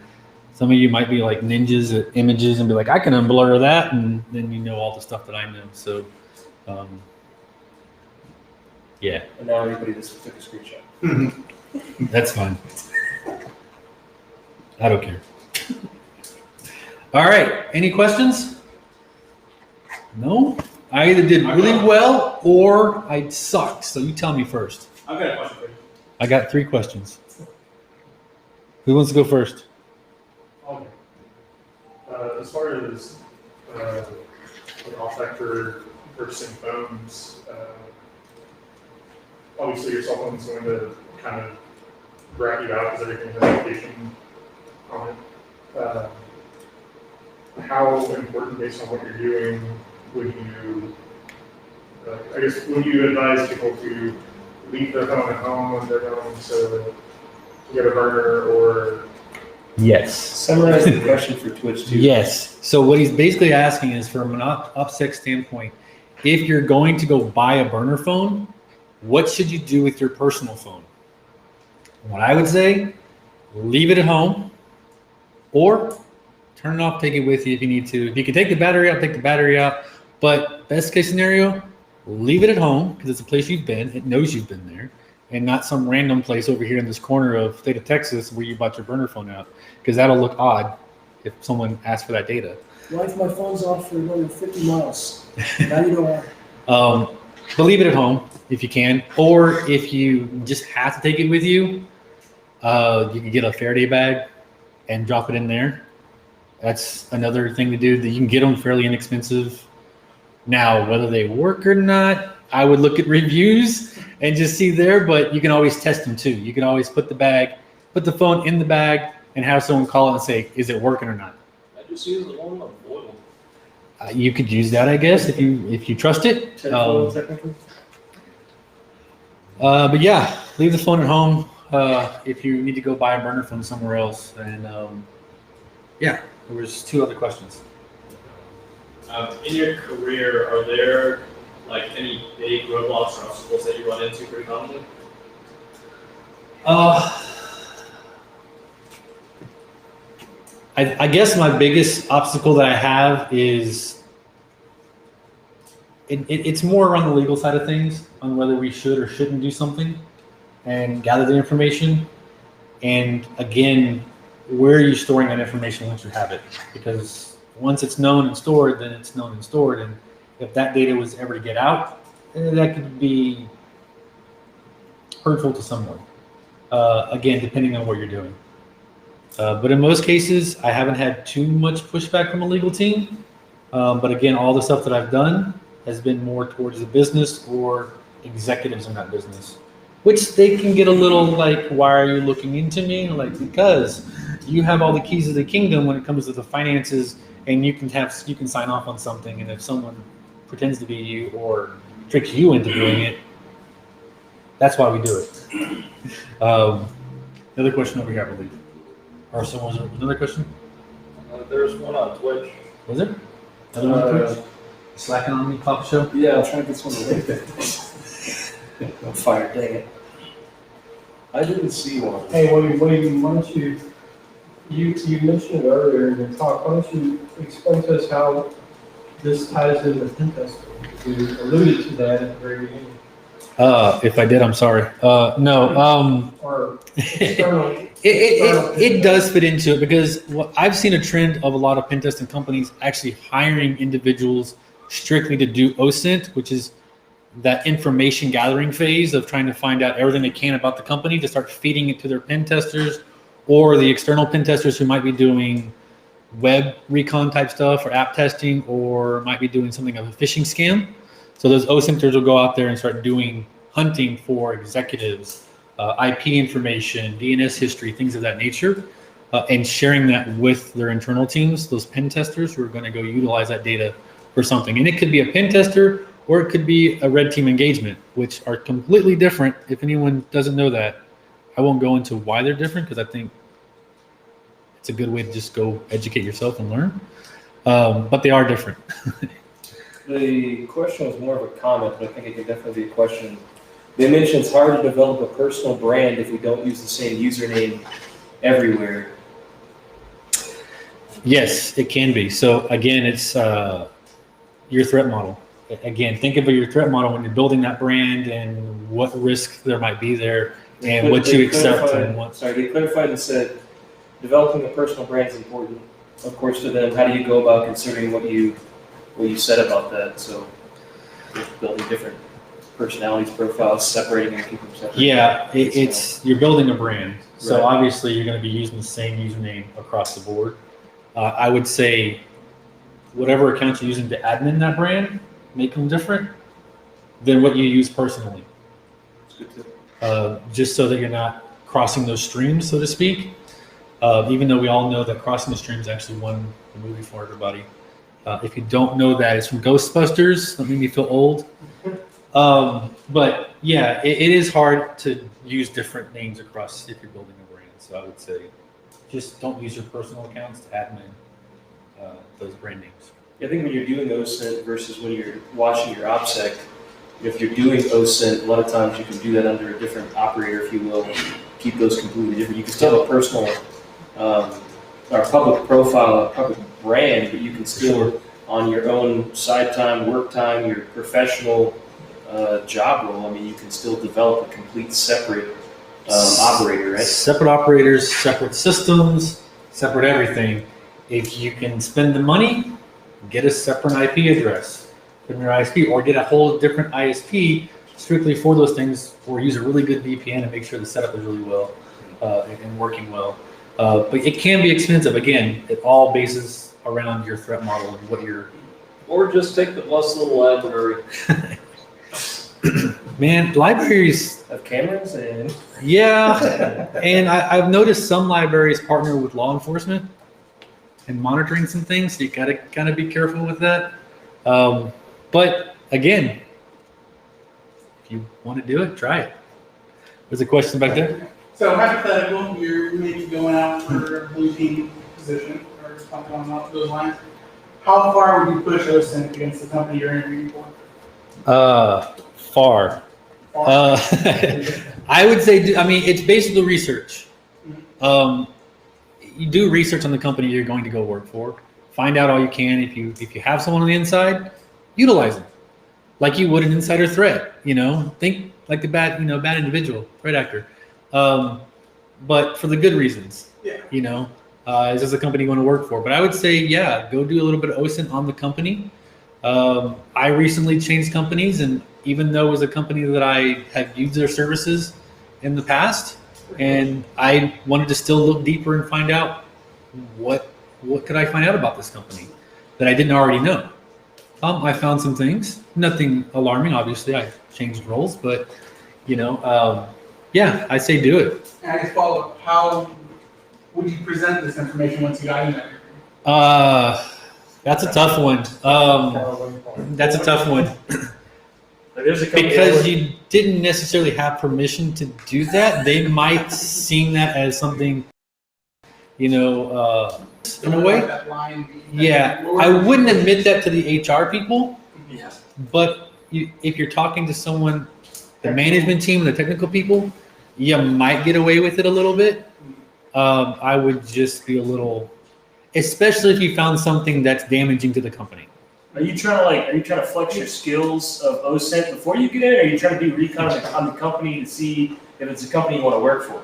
some of you might be like ninjas at images and be like, I can unblur that, and then you know all the stuff that I know. So, yeah, And now everybody just took a screenshot. that's fine. I don't care. All right. Any questions? No? I either did really well or I sucked. So you tell me first. I've got a question for you. I got 3 questions. Who wants to go first? Okay. As far as like off-factor purchasing phones, obviously your cell phone is going to kind of rat you out because everything has application on it. How important, based on what you're doing, would you, I guess, would you advise people to leave their phone at home when they're going to get a burner, or Yes. Summarize the question for Twitch too. Yes. So what he's basically asking is, from an OPSEC standpoint, if you're going to go buy a burner phone, what should you do with your personal phone? What I would say, leave it at home, or turn it off, take it with you if you need to. If you can take the battery out, take the battery out. But best case scenario, leave it at home, because it's a place you've been. It knows you've been there, and not some random place over here in this corner of state of Texas where you bought your burner phone out, because that'll look odd if someone asks for that data. What if my phone's off for more than 50 miles? Now you know why. But leave it at home if you can, or if you just have to take it with you, you can get a Faraday bag and drop it in there. That's another thing to do. That you can get them fairly inexpensive. Now, whether they work or not, I would look at reviews and just see there, but you can always test them too. You can always put the phone in the bag and have someone call it and say, is it working or not? I just use the one on foil. You could use that, I guess, if you trust it. Technically. But yeah, leave the phone at home if you need to go buy a burner phone somewhere else. And yeah, there was 2 other questions. in your career, are there like any big roadblocks or obstacles that you run into pretty commonly? I guess my biggest obstacle that I have is it's more around the legal side of things, on whether we should or shouldn't do something and gather the information. And again, where are you storing that information once you have it? Because once it's known and stored, then it's known and stored. And if that data was ever to get out, that could be hurtful to someone. Again, depending on what you're doing. But in most cases, I haven't had too much pushback from a legal team. But again, all the stuff that I've done, has been more towards the business or executives in that business, which they can get a little like, why are you looking into me? Like, because you have all the keys of the kingdom when it comes to the finances, and you can sign off on something, and if someone pretends to be you or tricks you into doing it, that's why we do it. Another question over here, I believe. Or someone was another question? There's one on Twitch. Was it? Another one? Slacking on me, Papa Show? Yeah, I'm trying to get someone to link it. I'm fired, dang it. I didn't see one. Hey, why don't you mentioned earlier in your talk, why don't you explain to us how this ties into pen testing? You alluded to that at the very beginning. If I did, I'm sorry. No. Or external. It does fit into it because I've seen a trend of a lot of pen testing companies actually hiring individuals strictly to do OSINT, which is that information gathering phase of trying to find out everything they can about the company to start feeding it to their pen testers or the external pen testers who might be doing web recon type stuff or app testing or might be doing something of a phishing scam. So those OSINTers will go out there and start doing hunting for executives, IP information, DNS history, things of that nature, and sharing that with their internal teams, those pen testers who are going to go utilize that data for something. And it could be a pen tester or it could be a red team engagement, which are completely different. If anyone doesn't know that, I won't go into why they're different because I think it's a good way to just go educate yourself and learn. But they are different. The question was more of a comment, but I think it could definitely be a question. They mentioned it's hard to develop a personal brand if we don't use the same username everywhere. Yes, it can be. So again, it's your threat model. Again, think of your threat model when you're building that brand and what risk there might be there and what you accept and what. Sorry, they clarified and said developing a personal brand is important. Of course, to them, how do you go about considering what you said about that? So building different personalities, profiles, separating and keeping them separate. Yeah, it's you're building a brand. So Right. obviously you're going to be using the same username across the board. I would say whatever accounts you're using to admin that brand, make them different than what you use personally. Just so that you're not crossing those streams, so to speak. Even though we all know that Crossing the Streams actually won the movie for everybody. If you don't know that, it's from Ghostbusters. That made me feel old. But yeah, it is hard to use different names across if you're building a brand. So I would say just don't use your personal accounts to admin those brand names. I think when you're doing OSINT versus when you're watching your OPSEC, if you're doing OSINT, a lot of times you can do that under a different operator, if you will, keep those completely different. You can still have a personal or public profile, a public brand, but you can still, on your own side time, work time, your professional job role, I mean, you can still develop a complete separate operator, right? Separate operators, separate systems, separate everything. If you can spend the money, get a separate IP address from your ISP or get a whole different ISP strictly for those things or use a really good VPN and make sure the setup is really well and working well. But it can be expensive. Again, it all bases around your threat model and what you're... Or just take the plus little library. Man, libraries... Have cameras and... Yeah, and I've noticed some libraries partner with law enforcement and monitoring some things, so you gotta kind of be careful with that. But again, if you want to do it, try it. There's a question back there. So hypothetical, you're maybe going out for a blue team position or something along those lines. How far would you push OSINT against the company you're interviewing for? Far. I would say, I mean, it's basically research. You do research on the company you're going to go work for. Find out all you can. If you have someone on the inside, utilize them like you would an insider threat. You know, think like the bad individual, threat actor, but for the good reasons. Yeah. You know, is this a company you want to work for? But I would say, yeah, go do a little bit of OSINT on the company. I recently changed companies, and even though it was a company that I had used their services in the past, and I wanted to still look deeper and find out what could I find out about this company that I didn't already know. I found some things. Nothing alarming, obviously. I changed roles, but yeah, I say do it. And I guess follow up, how would you present this information once you got in there? That's a tough one. That's a tough one Like, there's a company because you didn't necessarily have permission to do that. They might seem that as something, in a way. That line, Yeah, I wouldn't admit that to the HR people, Yeah. but if you're talking to someone, the management team, the technical people, you might get away with it a little bit. I would just be a little, especially if you found something that's damaging to the company. Are you trying to flex your skills of OSINT before you get in, or are you trying to do recon on the company to see if it's a company you want to work for?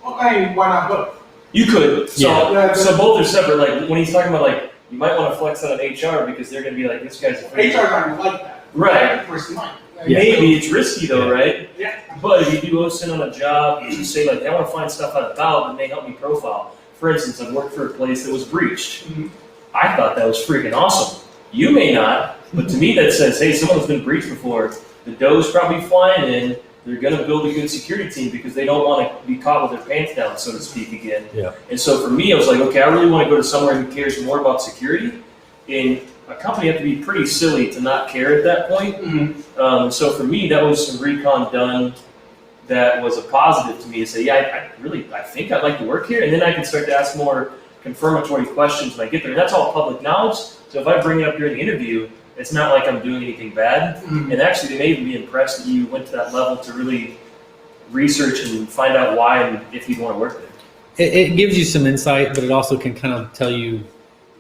Well, I mean, why not both? You could. So, Yeah. so both are separate. Like when he's talking about like you might want to flex that on HR because they're going to be like, this guy's a freak. HR's not gonna like that. Right. Person might. Maybe it's risky though, right? Yeah. But if you do OSINT on a job, you say like, I want to find stuff out about, and they help me profile. For instance, I've worked for a place that was breached. Mhm. I thought that was freaking awesome. You may not, but to me that says, hey, someone's been breached before. The dough's probably flying in. They're going to build a good security team because they don't want to be caught with their pants down, so to speak, again. Yeah. And so for me, I was like, okay, I really want to go to somewhere who cares more about security. And a company had to be pretty silly to not care at that point. Mhm. So for me, that was some recon done that was a positive to me to say, yeah, I think I'd like to work here. And then I can start to ask more confirmatory questions when I get there. And that's all public knowledge. So if I bring it up during the interview, it's not like I'm doing anything bad. Mhm. And actually, they may even be impressed that you went to that level to really research and find out why and if you'd want to work there. It gives you some insight, but it also can kind of tell you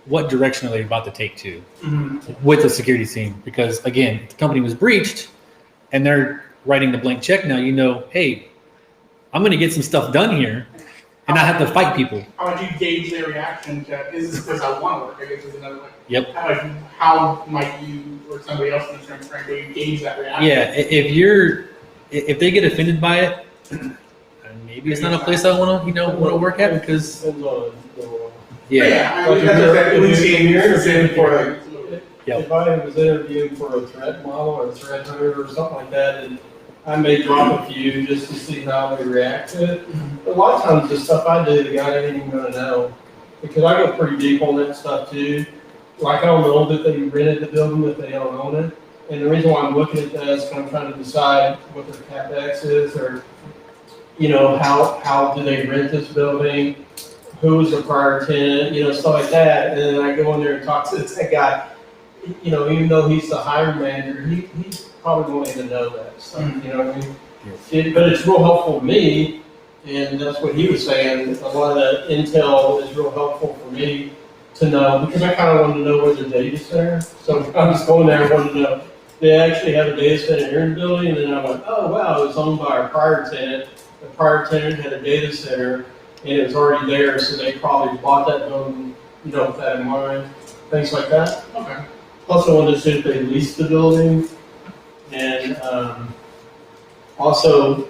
what direction are they about to take to Mhm. with the security team. Because again, if the company was breached and they're writing the blank check now, hey, I'm going to get some stuff done here and not have to fight people. How would you gauge their reaction to, is this because I want to work? I guess is another way. Yep. How might you or somebody else in the insurance firm do you gauge that reaction? Yeah, if they get offended by it, maybe it's not a place I want to work at because Depends on the role. yeah. I mean, that's what that Lucy and you're saying for. Yep. If I was interviewing for a threat model or a threat hunter or something like that, and I may drop a few just to see how they react to it. A lot of times the stuff I do, the guy ain't even gonna know. Because I go pretty deep on that stuff too. Like I don't know that they rented the building if they don't own it. And the reason why I'm looking at that is 'cause I'm trying to decide what their CapEx is or, how do they rent this building? Who was the prior tenant, stuff like that. And then I go in there and talk to that guy. Even though he's the hiring manager, he probably won't even know that stuff, you know what I mean? But it's real helpful to me, and that's what he was saying. A lot of that intel is real helpful for me to know, because I kind of wanted to know where the data center. So I was going there, I wanted to know, they actually have a data center here in the building, and then I went, oh wow, it was owned by our prior tenant. The prior tenant had a data center, and it was already there, so they probably bought that building, with that in mind, things like that. Okay. Plus, I wanted to see if they leased the building, and also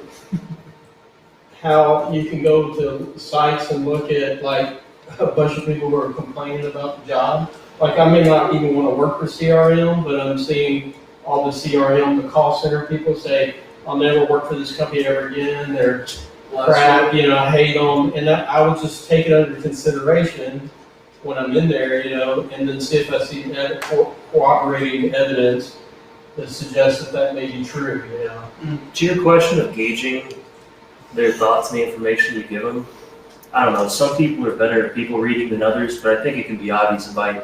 how you can go to sites and look at like a bunch of people who are complaining about the job. Like I may not even want to work for CRM, but I'm seeing all the CRM, the call center people say, "I'll never work for this company ever again. They're crap, I hate them," and I would just take it under consideration when I'm in there, and then see if I see cooperating evidence that suggests that may be true, To your question of gauging their thoughts and the information you give them, I don't know. Some people are better at people reading than others, but I think it can be obvious by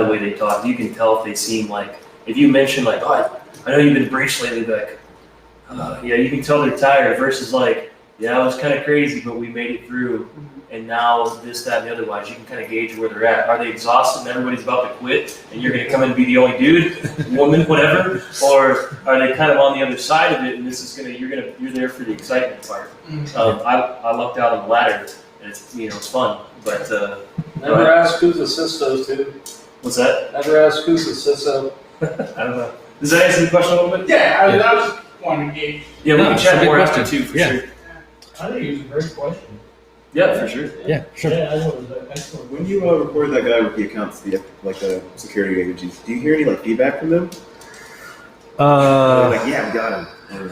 the way they talk. You can tell if they seem like, if you mention like, oh, I know you've been breached lately, like, yeah, you can tell they're tired versus like, yeah, it was kind of crazy, but we made it through. And now this, that, and the otherwise, you can kind of gauge where they're at. Are they exhausted and everybody's about to quit and you're going to come in and be the only dude, woman, whatever? Or are they kind of on the other side of it and this is you're there for the excitement part? I lucked out on the ladder and it's fun, but. Never ask who's the CISO too. What's that? Never ask who's the CISO. I don't know. Does that answer the question a little bit? Yeah, I was wanting to gauge. Yeah, we can it's a chat good more question. after too, for Yeah. sure. I think it was a great question. Yeah, for sure. Yeah, sure. Yeah, I know, it was excellent. When you reported that guy with the accounts, the security agencies, do you hear any feedback from them? Like, yeah, we got him. I'm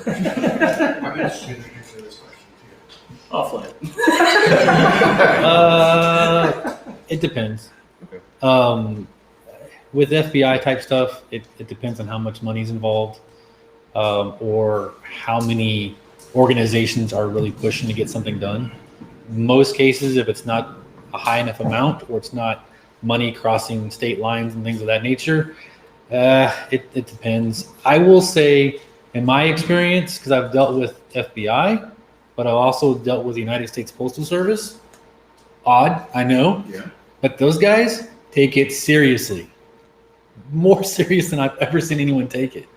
interested in answering this question too. Offline. It depends. Okay. With FBI type stuff, it depends on how much money's involved, or how many organizations are really pushing to get something done. Most cases, if it's not a high enough amount, or it's not money crossing state lines and things of that nature, it depends. I will say, in my experience, because I've dealt with FBI, but I've also dealt with the United States Postal Service. Odd, I know. Yeah. But those guys take it seriously. More serious than I've ever seen anyone take it.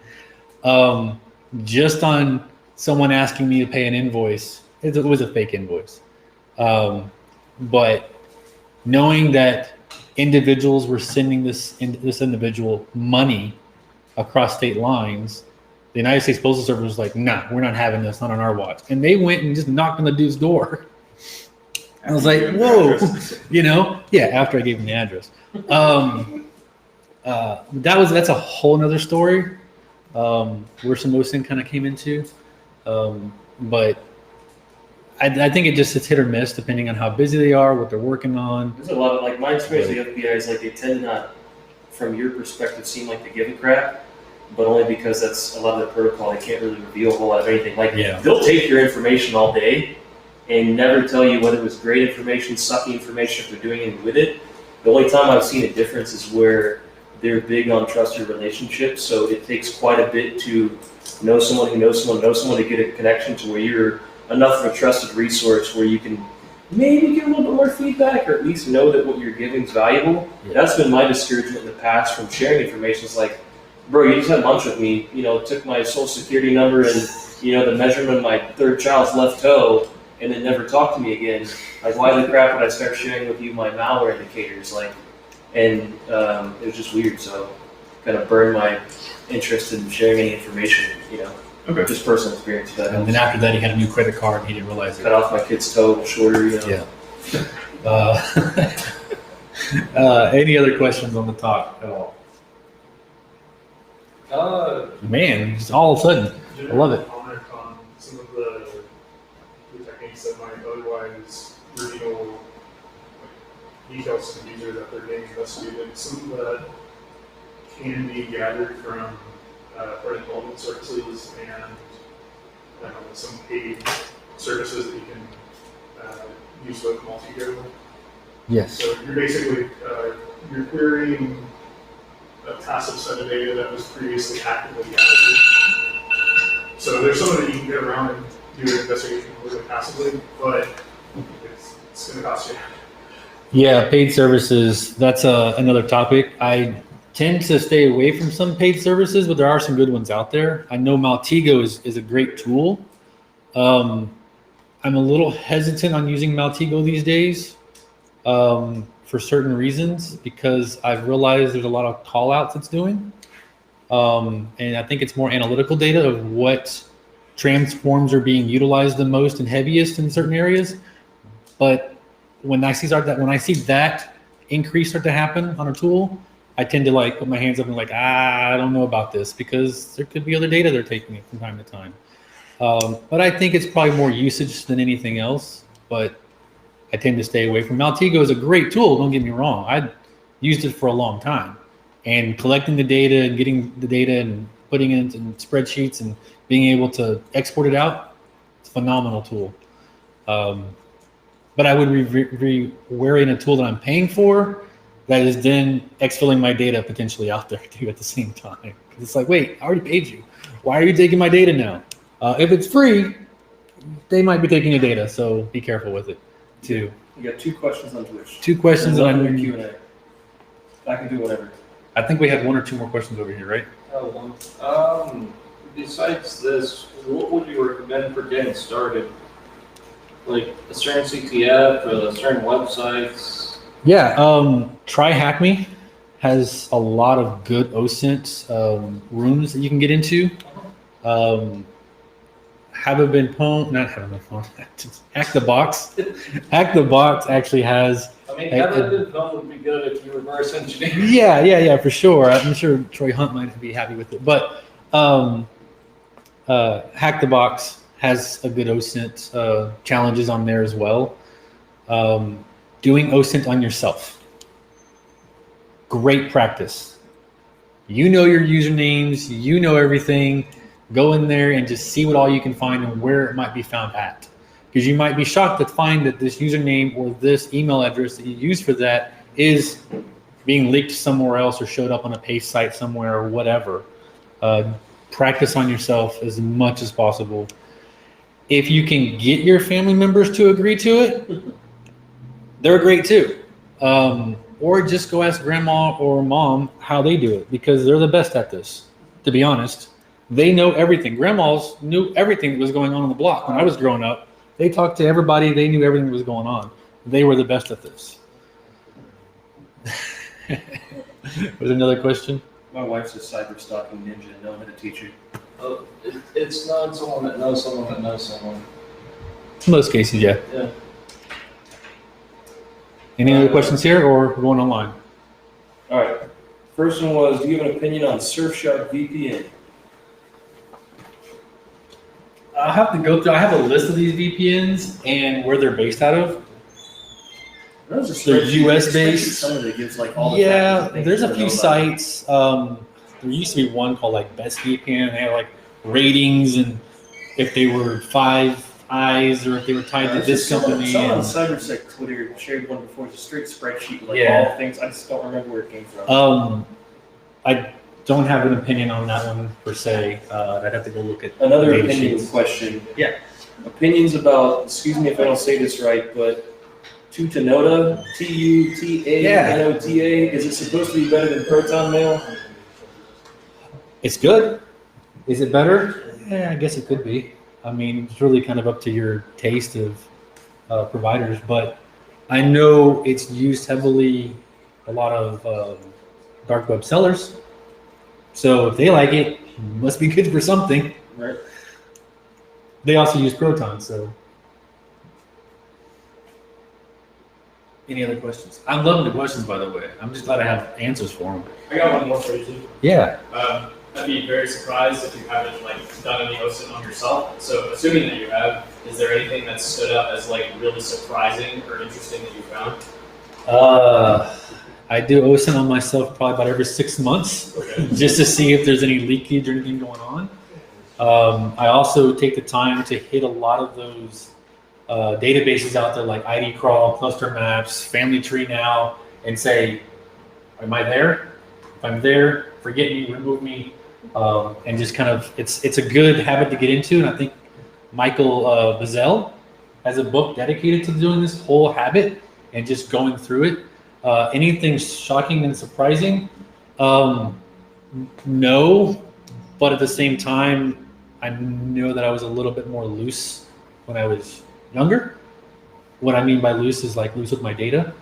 Just on someone asking me to pay an invoice, it was a fake invoice. But knowing that individuals were sending this individual money across state lines, the United States Postal Service was like, nah, we're not having this, not on our watch. And they went and just knocked on the dude's door. I was like, whoa, yeah, after I gave him the address. That's a whole nother story, where some OSINT kind of came into. But I think it just, it's hit or miss depending on how busy they are, what they're working on. There's a lot of, my experience with the FBI is they tend to not, from your perspective, seem like they give a crap, but only because that's a lot of the protocol. They can't really reveal a whole lot of anything. They'll take your information all day and never tell you whether it was great information, sucky information, if they're doing anything with it. The only time I've seen a difference is where they're big on trusted relationships, so it takes quite a bit to know someone who knows someone to get a connection to where you're enough of a trusted resource where you can maybe get a little bit more feedback, or at least know that what you're giving is valuable. Yeah. That's been my discouragement in the past from sharing information. It's like, bro, you just had lunch with me, took my social security number and, the measurement of my third child's left toe, and then never talked to me again. Like, why the crap would I start sharing with you my malware indicators? It was just weird, so kind of burned my interest in sharing any information, Okay. Just personal experience with that. And then after that, he had a new credit card and he didn't realize it. Cut off my kid's toe shorter, Yeah. Any other questions on the talk at all? Man, just all of a sudden, I love it. Comment on some of the techniques that might otherwise reveal details to the user that they're being investigated. Some of that can be gathered from threat involvement services and some paid services that you can use with multi-go. Yes. So you're basically you're querying a passive set of data that was previously actively gathered. So there's some that you can get around and do an investigation with passively, but it's going to cost you. Yeah, paid services, that's another topic. I tend to stay away from some paid services, but there are some good ones out there. I know Maltego is a great tool. I'm a little hesitant on using Maltego these days for certain reasons, because I've realized there's a lot of call outs it's doing. And I think it's more analytical data of what transforms are being utilized the most and heaviest in certain areas. But when I see that increase start to happen on a tool, I tend to put my hands up and I don't know about this, because there could be other data they're taking from time to time. But I think it's probably more usage than anything else, but I tend to stay away from. Maltego is a great tool, don't get me wrong. I used it for a long time, and collecting the data and getting the data and putting it in spreadsheets and being able to export it out, it's a phenomenal tool. But I would be wary in a tool that I'm paying for that is then exfilling my data potentially out there too at the same time. Because it's like, wait, I already paid you. Why are you taking my data now? If it's free, they might be taking your data, so be careful with it too. You got 2 questions on Twitch. 2 questions and on one Q&A. I can do whatever. I think we had 1 or 2 more questions over here, right? Besides this, what would you recommend for getting started? Like a certain CTF or certain websites? Yeah, try HackMe. Has a lot of good OSINT rooms that you can get into. haven't been pwned, not haven't been pwned, Hack the Box. Hack the Box actually has, I mean, having a good phone would be good if you reverse engineer. yeah, for sure. I'm sure Troy Hunt might be happy with it. But Hack the Box has a good OSINT challenges on there as well. Doing OSINT on yourself. Great practice. You know your usernames, you know everything. Go in there and just see what all you can find and where it might be found at. Because you might be shocked to find that this username or this email address that you use for that is being leaked somewhere else or showed up on a paste site somewhere or whatever. Practice on yourself as much as possible. If you can get your family members to agree to it, they're great too. Or just go ask grandma or mom how they do it, because they're the best at this, to be honest. They know everything. Grandmas knew everything that was going on the block when I was growing up. They talked to everybody. They knew everything that was going on. They were the best at this. Was another question? My wife's a cyber stalking ninja and know how to teach her. It's not someone that knows someone that knows someone. In most cases, yeah. Yeah. Any other questions here, or we're going online? All right. First one was, do you have an opinion on Surfshark VPN? I'll have to go through. I have a list of these VPNs and where they're based out of. There's a They're spreadsheet- US spreadsheet based. somewhere that gives like all the Yeah, factors and things there's you a wanna few know about. sites. There used to be one called like Best VPN. They had like ratings and if they were 5 eyes or if they were tied to It's this just company. Someone on and- CyberSec Twitter shared one before. It's a straight spreadsheet with like Yeah. all the things. I just don't remember where it came from. I don't have an opinion on that one per se. I'd have to go look at Another data opinion sheets. question. Yeah. Opinions about, excuse me if I don't say this right, but Tutanota, Tutanota, is it supposed to be better than Proton Mail? It's good. Is it better? Yeah, I guess it could be. I mean, it's really kind of up to your taste of providers, but I know it's used heavily, a lot of dark web sellers. So if they like it, it must be good for something. Right. They also use Proton, so. Any other questions? I'm loving the questions, by the way. I'm just glad I have answers for them. I got one more for you too. Yeah. I'd be very surprised if you haven't like done any OSINT on yourself. So assuming that you have, is there anything that stood out as like really surprising or interesting that you found? I do OSINT on myself probably about every 6 months, just to see if there's any leakage or anything going on. I also take the time to hit a lot of those databases out there like ID Crawl, Cluster Maps, Family Tree Now, and say, am I there? If I'm there, forget me, remove me, and just kind of, it's a good habit to get into. And I think Michael Bazell has a book dedicated to doing this whole habit and just going through it. Anything shocking and surprising? No, but at the same time, I know that I was a little bit more loose when I was younger. What I mean by loose is like loose with my data,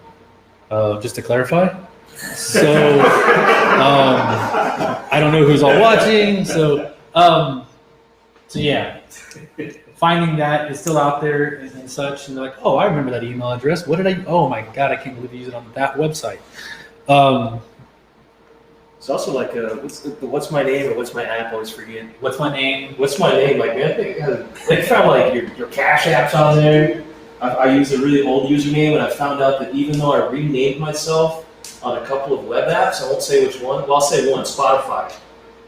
just to clarify. So I don't know who's all watching. So yeah, finding that is still out there and such, and they're like, oh, I remember that email address. What did I? Oh my God, I can't believe you used it on that website. It's also like, what's my name or what's my app? I always forget. What's my name? What's my name? Like, man, they found like your Cash Apps on there. I use a really old username, and I found out that even though I renamed myself on a couple of web apps, I won't say which one. Well, I'll say one, Spotify.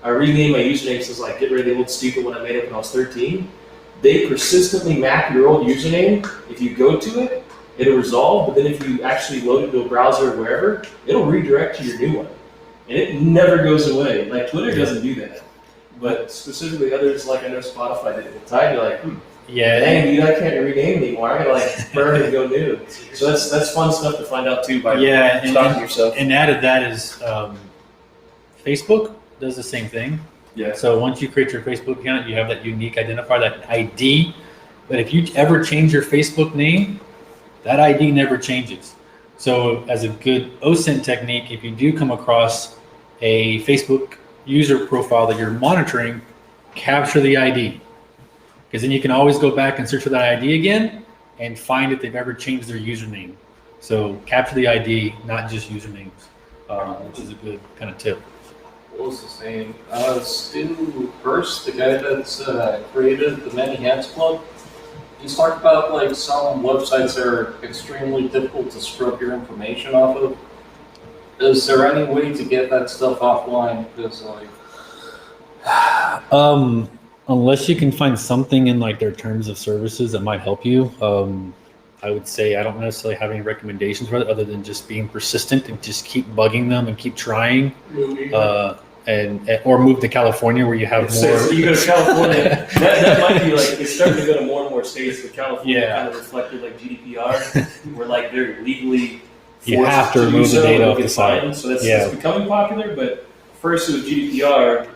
I renamed my username since like get rid of the old stupid one I made up when I was 13. They persistently map your old username. If you go to it, it'll resolve. But then if you actually load it to a browser or wherever, it'll redirect to your new one. And it never goes away. Like Twitter doesn't do that. But specifically others, like I know Spotify did it with Tide, you're like, Yeah, dang, dude, I can't rename anymore. I gotta like burn and go new. So that's fun stuff to find out too by yeah, stalking yourself. and added that is Facebook does the same thing. Yeah. So once you create your Facebook account, you have that unique identifier, that ID. But if you ever change your Facebook name, that ID never changes. So as a good OSINT technique, if you do come across a Facebook user profile that you're monitoring, capture the ID. because then you can always go back and search for that ID again and find if they've ever changed their username. So capture the ID, not just usernames, which is a good kind of tip. What was his name? Stu Hurst, the guy that's created the Many Hats Club. He's talked about like some websites that are extremely difficult to scrub your information off of. Is there any way to get that stuff offline? Because like, unless you can find something in like their terms of services that might help you, I would say I don't necessarily have any recommendations for it other than just being persistent and just keep bugging them and keep trying. Or move to California where you have more. So you go to California. that might be like it's starting to go to more and more states. But California kind of reflected like GDPR, where like they're legally you have to remove the data off the site. So that's becoming popular. But first it was GDPR,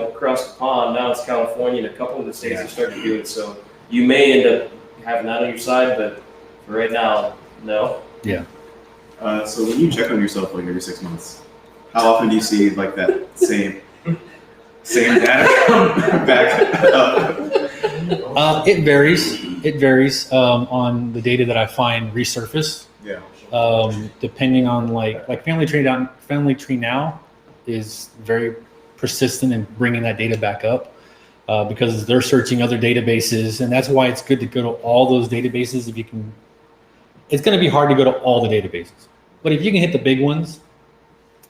across the pond. Now it's California, and a couple of the states are starting to do it. So you may end up having that on your side, but for right now, no. Yeah. So when you check on yourself like every 6 months, how often do you see like that same data come back up? It varies. It varies on the data that I find resurface. Yeah. Depending on like Family Tree Now is very persistent in bringing that data back up because they're searching other databases, and that's why it's good to go to all those databases if you can. It's going to be hard to go to all the databases, but if you can hit the big ones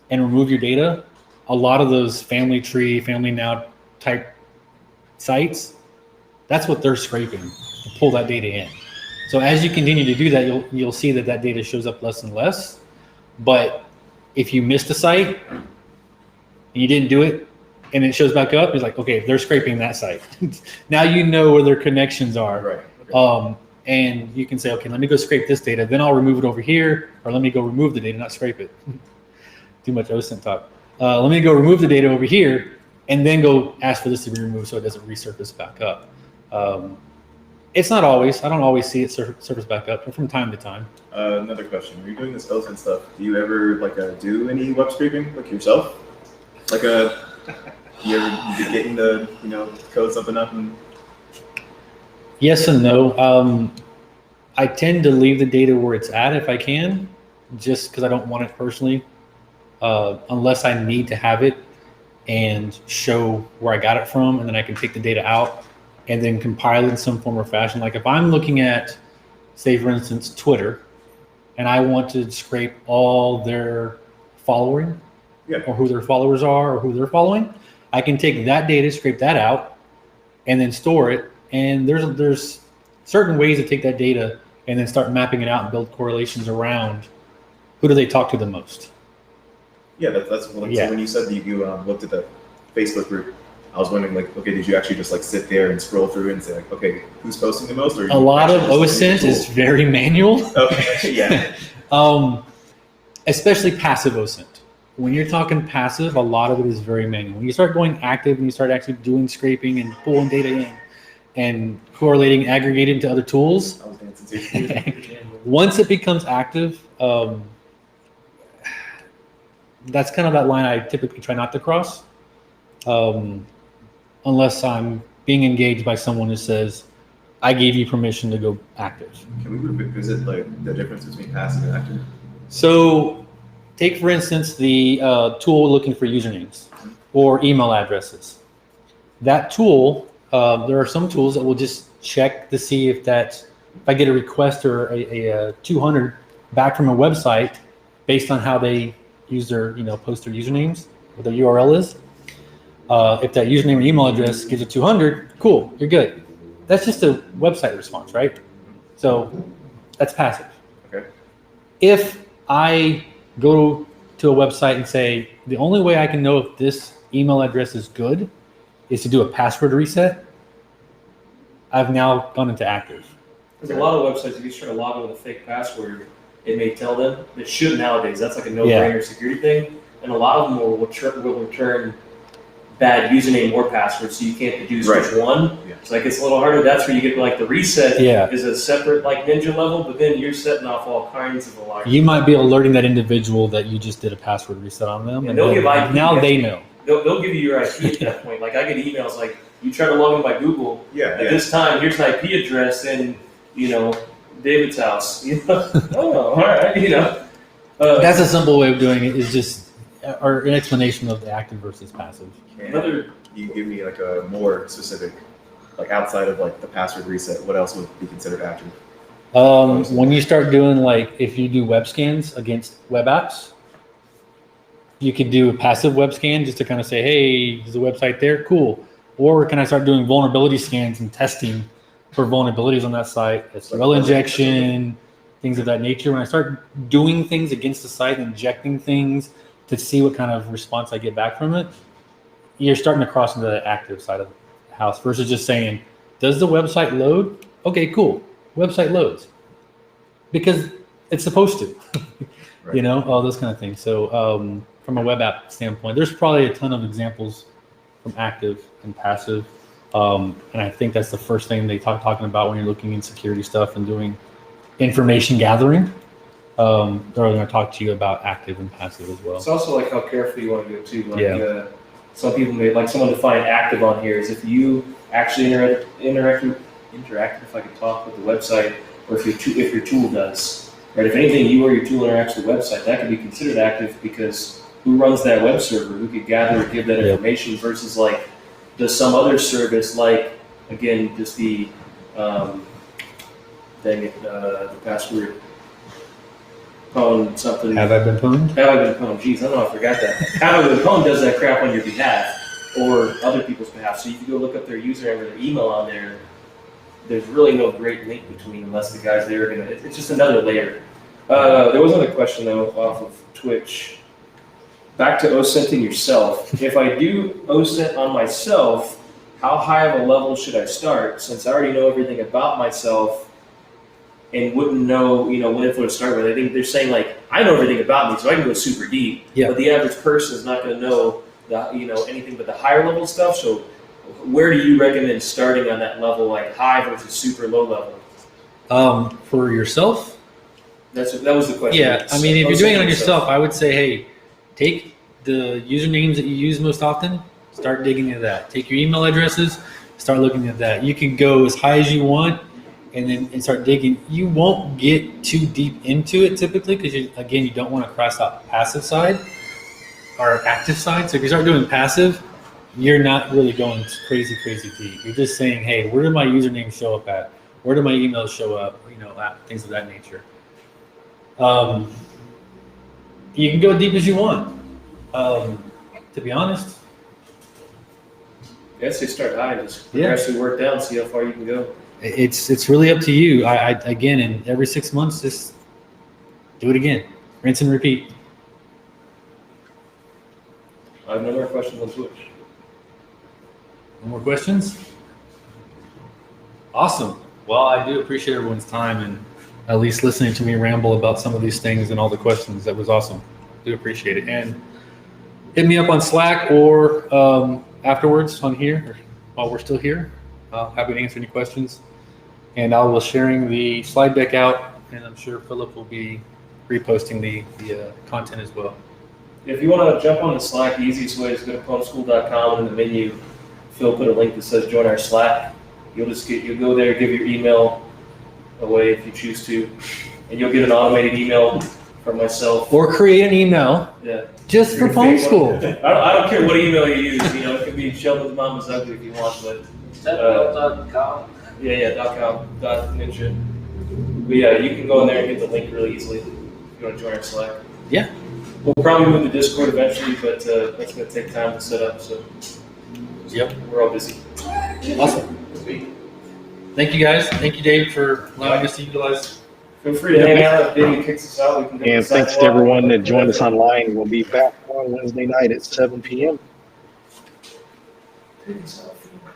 and remove your data, a lot of those Family Tree, Family Now type sites, that's what they're scraping to pull that data in. So as you continue to do that, you'll see that data shows up less and less. But if you missed a site and you didn't do it and it shows back up, it's like, okay, they're scraping that site. Now you know where their connections are. Right. Okay. And you can say, okay, let me go scrape this data, then I'll remove it over here, or let me go remove the data, not scrape it. Too much OSINT talk. Let me go remove the data over here and then go ask for this to be removed so it doesn't resurface back up. It's not always. I don't always see it surface back up, but from time to time. Another question. When you're doing this OSINT stuff, do you ever do any web scraping yourself? Do you ever get into code something up and? Yes and no. I tend to leave the data where it's at if I can, just because I don't want it personally, unless I need to have it and show where I got it from, and then I can take the data out and then compile it in some form or fashion. Like if I'm looking at, say for instance, Twitter, and I want to scrape all their following, or who their followers are, or who they're following, I can take that data, scrape that out, and then store it. And there's certain ways to take that data and then start mapping it out and build correlations around who do they talk to the most. Yeah, that's So when you said that you looked at the Facebook group, I was wondering okay, did you actually just sit there and scroll through and say okay, who's posting the most? Or a lot of OSINT is very manual. Okay, yeah. Especially passive OSINT. When you're talking passive, a lot of it is very manual. When you start going active and you start actually doing scraping and pulling data in and correlating, aggregating to other tools, once it becomes active, that's kind of that line I typically try not to cross, unless I'm being engaged by someone who says, I gave you permission to go active. Can we revisit the difference between passive and active? So take, for instance, the tool looking for usernames or email addresses. That tool, there are some tools that will just check to see if I get a request or a 200 back from a website based on how they use their, post their usernames, what their URL is. If that username and email address gives a 200, cool, you're good. That's just a website response, right? So that's passive. Okay. If I go to a website and say, the only way I can know if this email address is good is to do a password reset, I've now gone into active. There's a lot of websites, if you try to log in with a fake password, it may tell them. It should nowadays. That's like a no-brainer security thing. And a lot of them will return bad username or password, so you can't deduce which one. Yeah. So it's a little harder. That's where you get the reset is a separate ninja level, but then you're setting off all kinds of alarms. You might be alerting that individual that you just did a password reset on them, and they'll give IP. Now they know. They'll give you your IP at that point. I get emails you try to log in by Google. Yeah, At this time, here's an IP address in, David's house. Oh, all right, That's a simple way of doing it. Is just or an explanation of the active versus passive. Another. You give me like a more specific, like outside of like the password reset, what else would be considered active? When you start doing if you do web scans against web apps, you could do a passive web scan just to kind of say, hey, there's a website there, cool. Or can I start doing vulnerability scans and testing for vulnerabilities on that site, SQL injection, things of that nature. When I start doing things against the site, injecting things to see what kind of response I get back from it, you're starting to cross into the active side of the house versus just saying, does the website load? Okay, cool. Website loads because it's supposed to, Right. all those kind of things. So from a web app standpoint, there's probably a ton of examples from active and passive. And I think that's the first thing they talking about when you're looking in security stuff and doing information gathering. They're going to talk to you about active and passive as well. It's also like how careful you want to go too. Some people may like someone define active on here is if you actually interactive, if I could talk with the website, or if your tool does. Right? If anything, you or your tool interacts with the website, that could be considered active because who runs that web server? Who could gather or give that information versus does some other service again just the the password. Pwn something. Have I been pwned? Have I been pwned? Jeez, I don't know, I forgot that. Have I been pwned does that crap on your behalf or other people's behalf. So you can go look up their username or their email on there. There's really no great link between unless the guys there are gonna. It's just another layer. There was another question though off of Twitch. Back to OSINTing yourself. If I do OSINT on myself, how high of a level should I start? Since I already know everything about myself. And wouldn't know, what info to start with. I think they're saying I know everything about me, so I can go super deep. Yeah. But the average person is not going to know anything but the higher level stuff. So, where do you recommend starting on that level, high versus super low level? For yourself? That was the question. Yeah, I mean, if you're doing it on yourself, I would say, hey, take the usernames that you use most often, start digging into that. Take your email addresses, start looking at that. You can go as high as you want. And start digging. You won't get too deep into it typically because you don't want to cross out passive side or active side. So if you start doing passive, you're not really going crazy deep. You're just saying, hey, where do my usernames show up at? Where do my emails show up? Things of that nature. You can go deep as you want. To be honest. Yes, you start high and just progressively work down, see how far you can go. It's really up to you. I again, in every 6 months, just do it again. Rinse and repeat. I have no more questions on Twitch. No more questions? Awesome. Well, I do appreciate everyone's time and at least listening to me ramble about some of these things and all the questions. That was awesome. I do appreciate it. And hit me up on Slack or afterwards on here while we're still here. Happy to answer any questions. And I will sharing the slide deck out, and I'm sure Philip will be reposting the content as well. If you want to jump on the Slack, the easiest way is go to pwnschool.com. In the menu, Phil put a link that says join our Slack. You'll go there, give your email away if you choose to, and you'll get an automated email from myself. Or create an email just for Phone School. I don't care what email you use. It could be Sheldon's Mom is Ugly if you want, but .com. .ninja. But yeah, you can go in there and get the link really easily if you want to join our Slack. Yeah. We'll probably move to Discord eventually, but that's going to take time to set up. So Yep. We're all busy. Awesome. Thank you guys. Thank you, Dave, for allowing us to utilize. Feel free to hang out if David kicks us out. We can And thanks to everyone that joined us online. We'll be back on Wednesday night at 7 p.m.